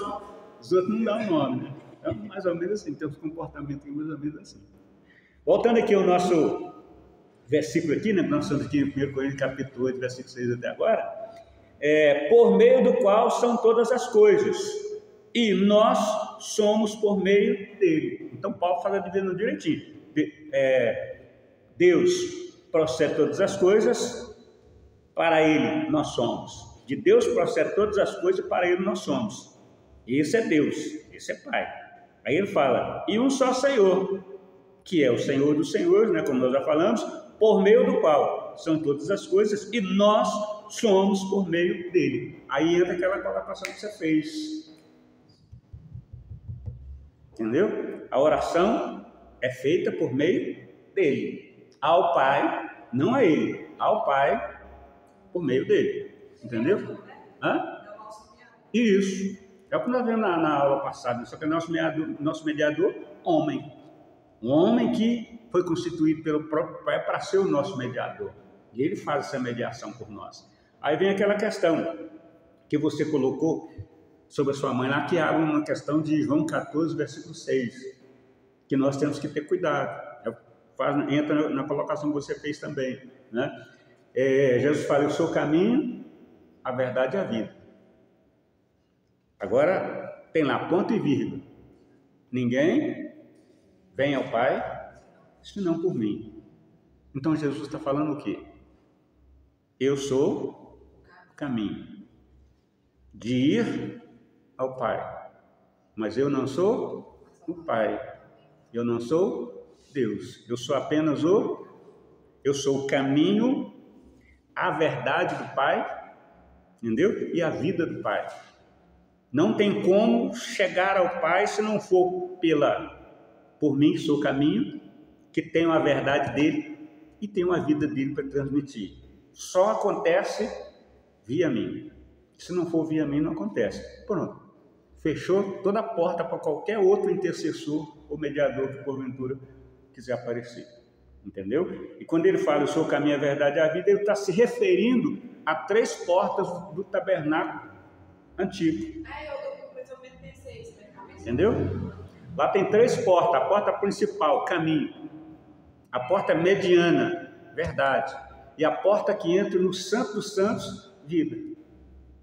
não dão nome, né? Então, mais ou menos assim, tem uns comportamentos mais ou menos assim. Voltando aqui ao nosso versículo aqui, né? Nós estamos aqui em 1 Coríntios capítulo 8, versículo 6 até agora. Por meio do qual são todas as coisas, e nós somos por meio dele. Então Paulo fala direitinho. Deus procede todas as coisas, para ele nós somos. De Deus procede todas as coisas, para ele nós somos. Esse é Deus, esse é Pai. Aí ele fala, e um só Senhor, que é o Senhor dos senhores, né, como nós já falamos, por meio do qual são todas as coisas, e nós somos por meio dele. Aí entra aquela colocação que você fez. Entendeu? A oração é feita por meio dele. Ao Pai, não a ele, ao Pai, por meio dele. Entendeu? Isso. É o que nós vimos na aula passada. Só que nosso mediador, homem. Um homem que foi constituído pelo próprio Pai para ser o nosso mediador. E ele faz essa mediação por nós. Aí vem aquela questão que você colocou sobre a sua mãe lá, que abre uma questão de João 14, versículo 6, que nós temos que ter cuidado. Entra na colocação que você fez também, né? Jesus fala, eu sou o caminho, a verdade e a vida. Agora, tem lá ponto e vírgula. Ninguém vem ao Pai, senão por mim. Então, Jesus está falando o quê? Eu sou o caminho de ir ao Pai, mas eu não sou o Pai, eu não sou Deus, eu sou apenas eu sou o caminho, a verdade do Pai, entendeu? E a vida do Pai. Não tem como chegar ao Pai se não for por mim, que sou o caminho, que tenho a verdade dele e tenho a vida dele para transmitir. Só acontece via mim. Se não for via mim, não acontece. Pronto. Fechou toda a porta para qualquer outro intercessor ou mediador que porventura quiser aparecer. Entendeu? E quando ele fala, eu sou o caminho, a verdade e a vida, ele está se referindo a 3 portas do tabernáculo antigo. Eu mais ou menos pensei isso na cabeça. Entendeu? Lá tem 3 portas. A porta principal, caminho. A porta mediana, verdade. E a porta que entra no Santo dos Santos, vida.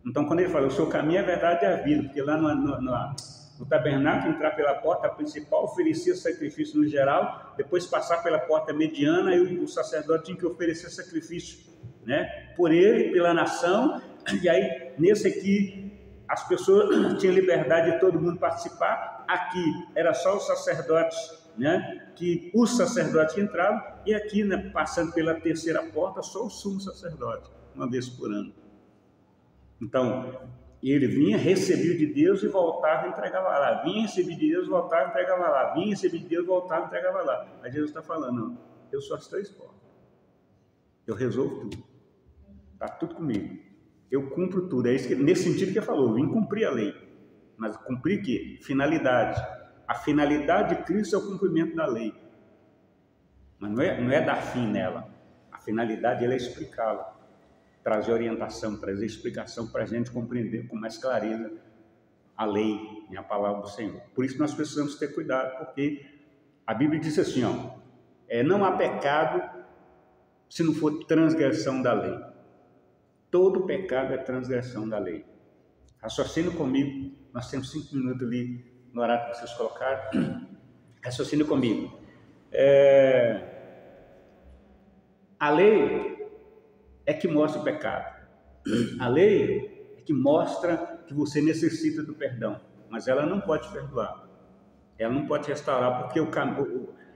Então, quando ele fala, o seu caminho é verdade e a vida, porque lá no tabernáculo, entrar pela porta principal, oferecia sacrifício no geral, depois passar pela porta mediana, e o sacerdote tinha que oferecer sacrifício, né? Por ele, pela nação, e aí, nesse aqui, as pessoas tinham liberdade de todo mundo participar. Aqui, era só os sacerdotes, né? Que os sacerdotes entravam, e aqui, né, passando pela terceira porta, só o sumo sacerdote, uma vez por ano. Então, ele vinha, recebia de Deus e voltava e entregava lá. Vinha, recebia de Deus, voltava e entregava lá. Vinha, recebia de Deus, voltava e entregava lá. Aí Jesus está falando, não, eu sou as 3 portas. Eu resolvo tudo. Está tudo comigo. Eu cumpro tudo. É isso que, nesse sentido que ele falou, eu vim cumprir a lei. Mas cumprir o quê? Finalidade. A finalidade de Cristo é o cumprimento da lei. Mas não é dar fim nela. A finalidade é explicá-la. Trazer orientação, trazer explicação para a gente compreender com mais clareza a lei e a palavra do Senhor. Por isso nós precisamos ter cuidado, porque a Bíblia diz assim, ó, não há pecado se não for transgressão da lei. Todo pecado é transgressão da lei. Raciocine comigo, nós temos 5 minutos ali no horário que vocês colocaram. Raciocine comigo. A lei é que mostra o pecado. A lei é que mostra que você necessita do perdão, mas ela não pode te perdoar. Ela não pode te restaurar, porque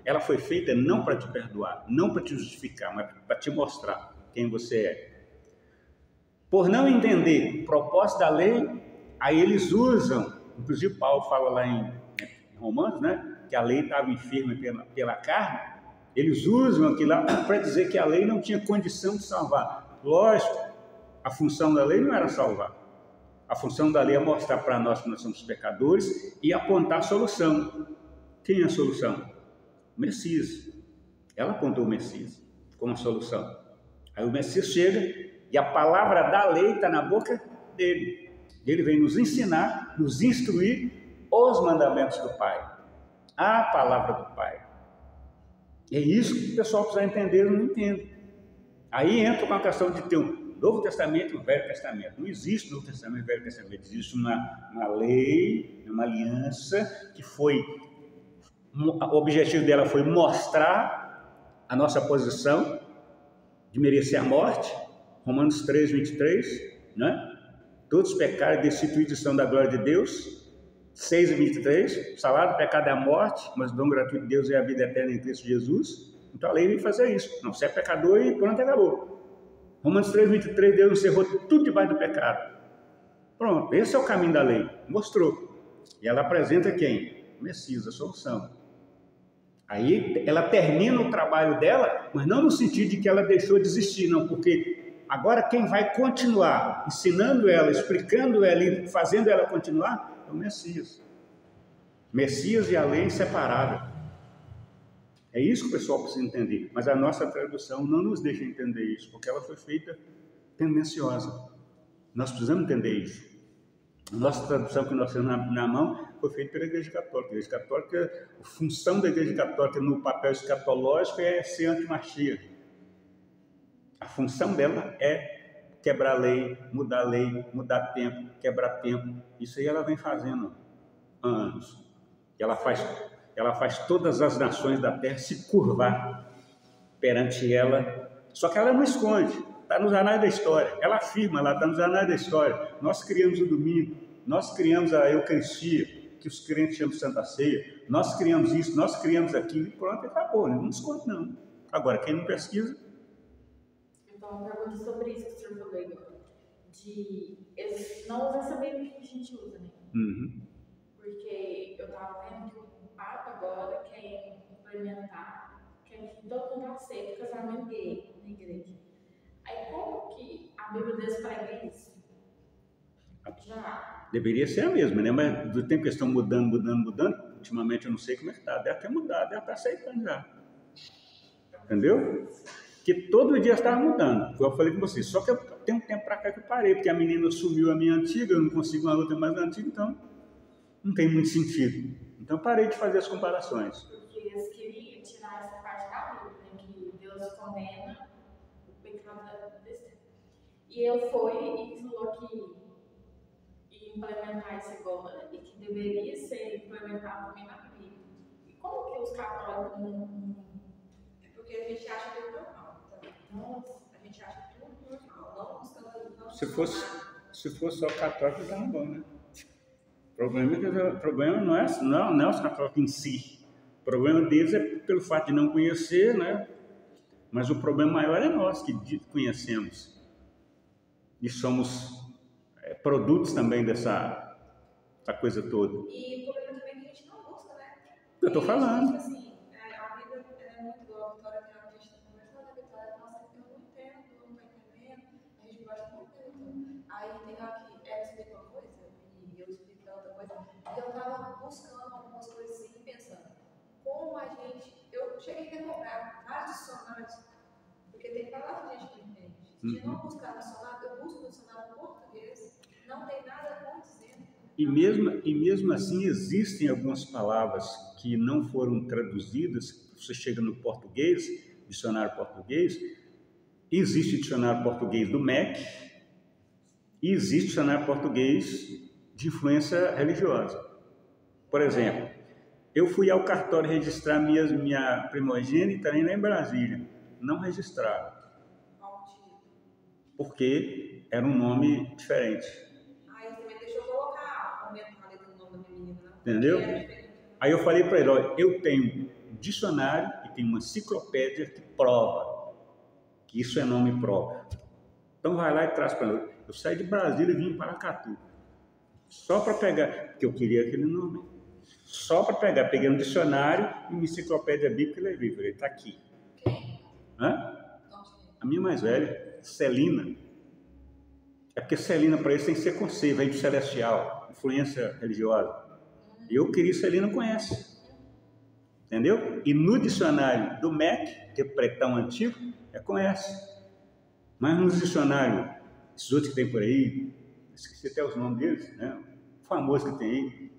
ela foi feita não para te perdoar, não para te justificar, mas para te mostrar quem você é. Por não entender o propósito da lei, aí eles usam, inclusive Paulo fala lá em Romanos, né, que a lei estava enferma pela carne. Eles usam aquilo lá para dizer que a lei não tinha condição de salvar. Lógico, a função da lei não era salvar. A função da lei é mostrar para nós que nós somos pecadores e apontar a solução. Quem é a solução? O Messias. Ela apontou o Messias como a solução. Aí o Messias chega e a palavra da lei está na boca dele. Ele vem nos ensinar, nos instruir os mandamentos do Pai. A palavra do Pai. É isso que o pessoal precisa entender, eles não entendem. Aí entra com a questão de ter um Novo Testamento e um Velho Testamento. Não existe Novo Testamento e Velho Testamento. Existe uma lei, uma aliança que foi... O objetivo dela foi mostrar a nossa posição de merecer a morte. Romanos 3, 23, né? Todos pecaram e destituídos são da glória de Deus. 6 e 23, o salário do pecado é a morte, mas o dom gratuito de Deus é a vida eterna em Cristo Jesus. Então a lei vem fazer isso. Não, você é pecador e pronto, acabou. Romanos 3, 23, Deus encerrou tudo debaixo do pecado. Pronto, esse é o caminho da lei. Mostrou. E ela apresenta quem? O Messias, a solução. Aí ela termina o trabalho dela, mas não no sentido de que ela deixou de existir, não, porque agora quem vai continuar ensinando ela, explicando ela e fazendo ela continuar é o Messias. Messias e a lei inseparável. É isso que o pessoal precisa entender. Mas a nossa tradução não nos deixa entender isso, porque ela foi feita tendenciosa. Nós precisamos entender isso. A nossa tradução que nós temos na mão foi feita pela Igreja Católica. A Igreja Católica, a função da Igreja Católica no papel escatológico é ser anti-Machia. A função dela é quebrar a lei, mudar tempo, quebrar tempo. Isso aí ela vem fazendo há anos. Ela faz todas as nações da terra se curvar perante ela. Só que ela não esconde, está nos anais da história. Ela afirma, ela está nos anais da história. Nós criamos o domingo, nós criamos a Eucaristia, que os crentes chamam de Santa Ceia. Nós criamos isso, nós criamos aquilo e pronto, acabou. Não esconde não. Agora, quem não pesquisa... Então, uma pergunta sobre isso que o senhor falou agora, de eles não usam essa Bíblia que a gente usa, né? Uhum. Porque eu estava vendo que o Papa agora quer implementar, quer que todo mundo aceite o casamento gay na igreja. Aí como que a Bíblia deles prega isso? Já. Deveria ser a mesma, né? Mas do tempo que eles estão mudando. Ultimamente eu não sei como é que está. Deve ter mudado, deve estar aceitando já. Entendeu? que todo dia estava mudando, como eu falei com você. Só que eu tenho um tempo para cá que eu parei, porque a menina sumiu a minha antiga, eu não consigo uma outra mais antiga, então não tem muito sentido. Então parei de fazer as comparações. Porque eles queriam tirar essa parte da Bíblia, né, que Deus condena o pecado desse tempo. E ele foi e falou que ia implementar isso agora e que deveria ser implementado também na Bíblia. E como que os católicos não... É porque a gente acha tudo normal. Tá? Nossa. A gente acha tudo normal. Não buscando... Se fosse só católico, estava bom, né? O problema não é os católicos em si. O problema deles é pelo fato de não conhecer, né? Mas o problema maior é nós que conhecemos. E somos produtos também dessa coisa toda. E o problema também é que a gente não busca, né? Eu estou falando. Tipo assim, a vida é muito boa. A Vitória, que a gente está conversando, a Vitória, nossa, eu não entendo, eu não estou entendendo. A gente gosta muito de então. Aí tem aqui, ela explica uma coisa e eu explico outra coisa. E eu estava buscando algumas coisas assim, pensando como a gente. Eu cheguei a comprar vários dicionários, porque tem palavras que a gente não entende. Se a gente não buscar dicionário, eu busco dicionário português, não tem nada condizendo. E mesmo assim existem algumas palavras que não foram traduzidas. Você chega no português, dicionário português, existe dicionário português do MEC e existe dicionário português de influência religiosa. Por exemplo, eu fui ao cartório registrar minha primogênita lá em Brasília, não registraram, porque era um nome diferente. Aí ele também deixou eu colocar o comentário do nome da menina, né? Entendeu? Aí eu falei para ele, olha, eu tenho um dicionário e tenho uma enciclopédia que prova que isso é nome próprio. Então vai lá e traz para ele. Eu saí de Brasília e vim para Paracatu, só para pegar, porque eu queria aquele nome. Só para pegar, peguei um dicionário e uma enciclopédia bíblica e levei. Falei, está aqui. Quem? Hã? A minha mais velha, Celina. É porque Celina para eles tem que ser com C, vem do celestial, influência religiosa. Eu queria Celina conhece. Entendeu? E no dicionário do MEC, que é pretão antigo, conhece. Mas nos dicionários, esses outros que tem por aí, esqueci até os nomes deles, né? O famoso que tem aí,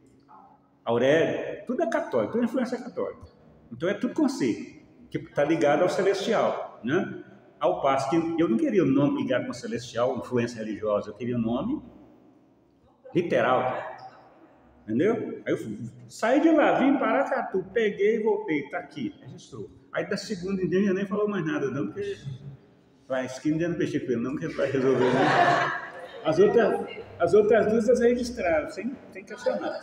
Aurélio, tudo é católico, tudo é influência católica. Então é tudo com C, que está ligado ao celestial, né? Ao passo que eu não queria o nome ligado com o celestial, influência religiosa, eu queria o nome literal, entendeu? Aí eu saí de lá, vim para Paracatu, peguei e voltei, está aqui, registrou. Aí da segunda em diante eu nem falou mais nada, não, porque faz 15 dias não peixei com ele, não, que ele vai resolver. Né? As outras duas elas registraram, sem questionar.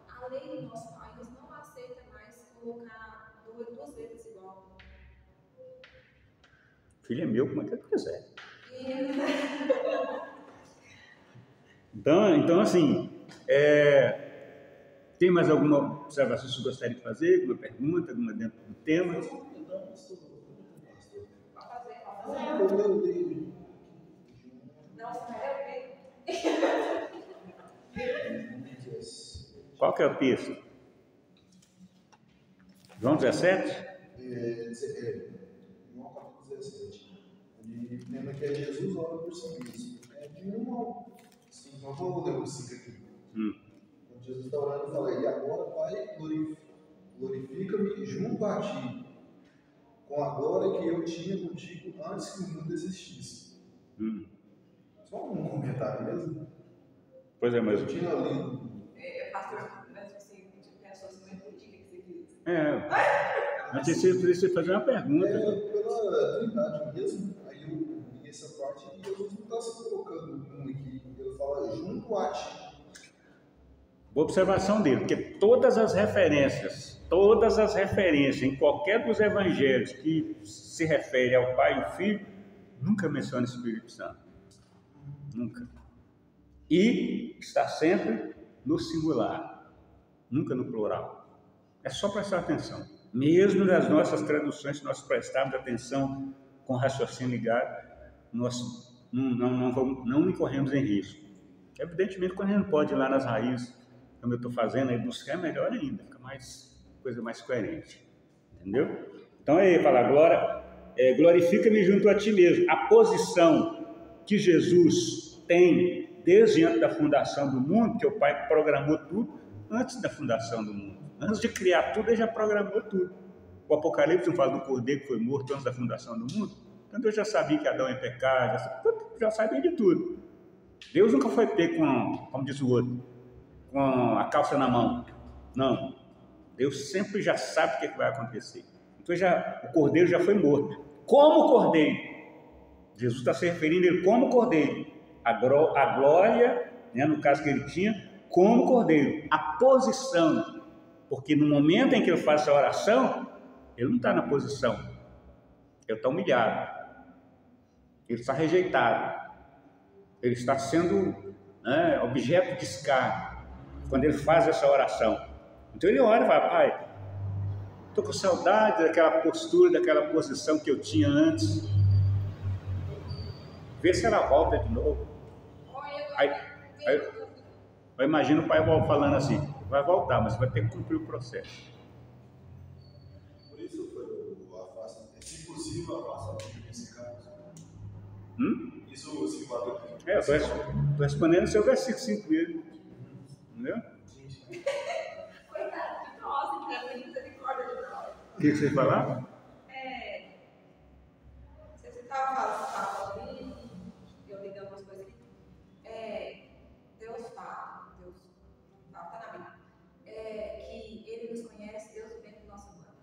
A lei do nosso país não aceita mais colocar duas vezes igual. Filho é meu, como é que ele quiser. Então assim, tem mais alguma observação que você gostaria de fazer? Alguma pergunta, alguma dentro do tema? Qual que é o texto? João 17? João capítulo 17. Ele lembra que é Jesus ora por si mesmo. De 1 ao 5, não vou ler o 5 aqui. Quando Jesus está orando, ele fala: e agora, Pai, glorifica-me junto a ti, com a glória que eu tinha contigo antes que o mundo existisse. Só um comentário mesmo. Pois é, mas eu tinha lido. Pastor, mas você pensou assim, não entendi o que você quis. Antes você fazer uma pergunta. Pela trindade mesmo, aí eu li essa parte e Jesus não está se colocando aqui. Ele fala junto a ti. Boa observação dele, porque todas as referências em qualquer dos evangelhos que se refere ao Pai e ao Filho, nunca menciona o Espírito Santo. Nunca. E está sempre no singular, nunca no plural. É só prestar atenção. Mesmo nas nossas traduções, se nós prestarmos atenção com raciocínio ligado, nós não incorremos em risco. Evidentemente, quando a gente pode ir lá nas raízes, como eu estou fazendo, aí buscar é melhor ainda, fica coisa mais coerente. Entendeu? Então, aí, fala agora, glorifica-me junto a ti mesmo. A posição que Jesus tem desde antes da fundação do mundo, que o Pai programou tudo antes da fundação do mundo. Antes de criar tudo, ele já programou tudo. O Apocalipse não fala do Cordeiro que foi morto antes da fundação do mundo. Então Deus já sabia que Adão ia pecar, já sabia de tudo. Deus nunca foi pego como diz o outro, com a calça na mão. Não. Deus sempre já sabe o que vai acontecer. Então o Cordeiro já foi morto. Como Cordeiro. Jesus está se referindo a ele como Cordeiro. A glória, né, no caso que ele tinha, como Cordeiro. A posição. Porque no momento em que ele faz essa oração, ele não está na posição. Ele está humilhado. Ele está rejeitado. Ele está sendo, né, objeto de escárnio quando ele faz essa oração. Então ele ora e fala: Pai, estou com saudade daquela postura, daquela posição que eu tinha antes. Vê se ela volta de novo. Aí eu imagino o pai falando assim: vai voltar, mas vai ter que cumprir o processo. Por isso foi se possível, afasta nesse caso. Isso se bateu. Eu estou respondendo o seu versículo 5 mesmo. Entendeu? Coitado de nós, então tem misericórdia de nós. O que você falava? Você estava falando ali, eu ligando umas coisas aqui. Deus fala, está na Bíblia, que Ele nos conhece, Deus vem do nosso plano.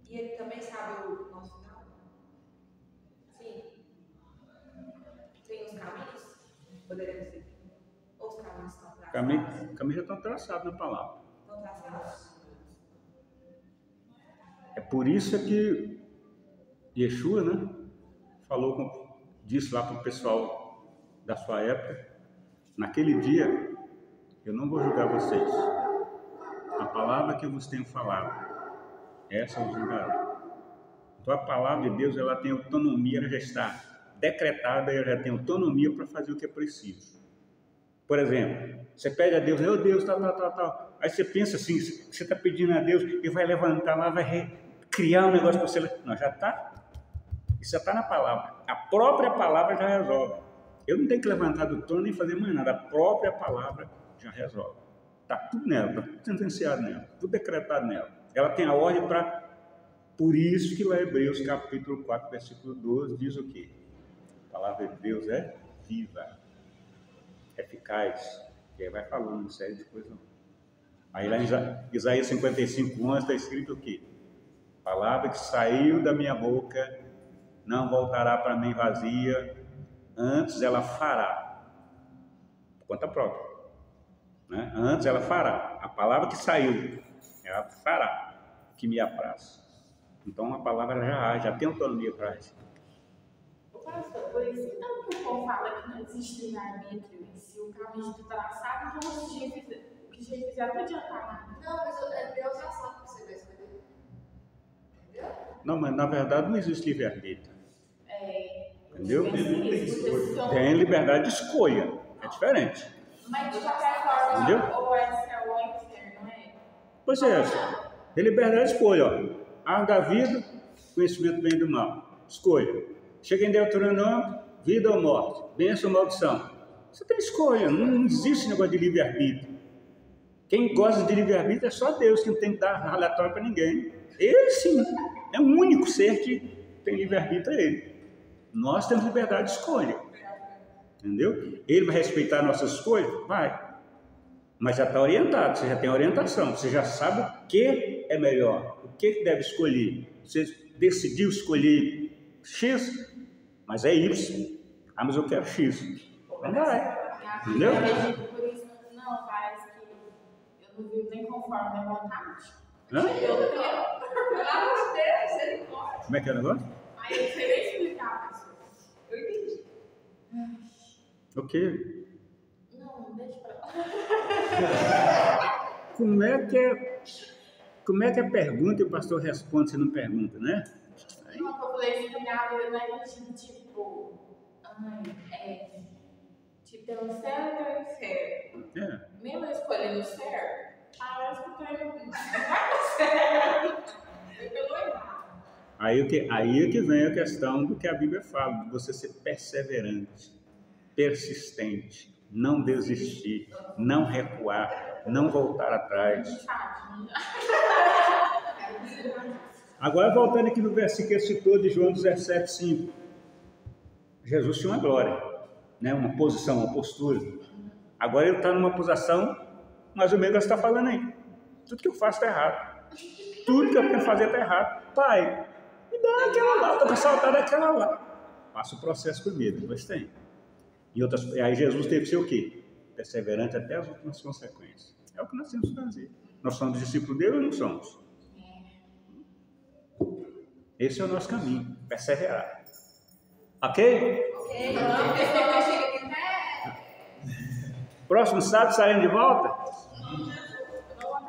E Ele também sabe o nosso final. Sim. Tem os caminhos, poderíamos dizer. Ou os caminhos estão traçados? Caminhos já estão traçados na palavra. Estão traçados. É por isso que Yeshua, né, disse lá para o pessoal da sua época: naquele dia eu não vou julgar vocês. A palavra que eu vos tenho falado, essa eu julgarei. Então a palavra de Deus, ela tem autonomia, ela já está decretada, ela já tem autonomia para fazer o que é preciso. Por exemplo, você pede a Deus: meu Deus, tal. Aí você pensa assim, você está pedindo a Deus, Ele vai levantar lá, vai criar um negócio para você. Não, já está. Isso já está na palavra. A própria palavra já resolve. Eu não tenho que levantar do trono nem fazer mais nada. A própria palavra já resolve. Está tudo nela, está tudo sentenciado nela, tudo decretado nela. Ela tem a ordem para... Por isso que lá em Hebreus capítulo 4, versículo 12, diz o quê? A palavra de Deus é viva, eficaz. E aí vai falando uma série de coisas. Aí lá em Isaías 55, 11 está escrito o quê? A palavra que saiu da minha boca não voltará para mim vazia, antes ela fará, por conta própria, né? Antes ela fará, a palavra que saiu, ela fará, que me apraz. Então a palavra já tem autonomia para isso. Pastor, por isso então que o povo fala que não existe livre-arbítrio, e se o caminho está traçado, então o que já fizer não adianta nada. Não, mas Deus já sabe o que você vai escolher. Entendeu? Não, mas na verdade não existe livre-arbítrio. Entendeu? Tem liberdade de escolha, é diferente. Mas de qualquer forma, entendeu? Ou é céu ou é inferno, não é? Pois é, tem liberdade de escolha, ó. Árvore da vida, conhecimento do bem e do mal. Escolha. Chega em Deuteronômio, vida ou morte, bênção ou maldição. Você tem escolha, não existe negócio de livre-arbítrio. Quem gosta de livre-arbítrio é só Deus, que não tem que dar relatório para ninguém. Ele sim, é o único ser que tem livre-arbítrio, é ele. Nós temos liberdade de escolha. Entendeu? Ele vai respeitar a nossa escolha? Vai. Mas já está orientado, você já tem orientação, você já sabe o que é melhor, o que deve escolher. Você decidiu escolher X, mas é Y. Ah, mas eu quero X. Então vai. Entendeu? Por isso, não, parece que eu não vivo nem conforme a minha vontade. Hã? Eu quero. Pelo amor de Deus, ele pode. Como é que é o negócio? Aí eu não sei nem explicar, pessoal. Eu entendi. O quê? Não, deixa pra lá. Como é que a pergunta e o pastor responde se não pergunta, né? Não, eu falei assim, minha vida não é tipo, tipo, tem um céu e tem um inferno. É. Mesmo eu escolhendo o certo, parece que eu tô indo no certo. Eu pelo errado. Aí é que vem a questão do que a Bíblia fala, de você ser perseverante, persistente, não desistir, não recuar, não voltar atrás. Agora, voltando aqui no versículo que ele citou de João 17,5. Jesus tinha uma glória, né? Uma posição, uma postura. Agora ele está numa posição, mais ou menos que você está falando aí. Tudo que eu faço está errado. Tudo que eu quero fazer está errado. Pai, me dá aquela lá, estou para saltar daquela lá. Passa o processo primeiro, depois tem. E aí Jesus teve que ser o quê? Perseverante até as últimas consequências. É o que nós temos que fazer. Nós somos discípulos dele ou não somos? Esse é o nosso caminho, perseverar. Ok? Ok. Próximo sábado saímos de volta?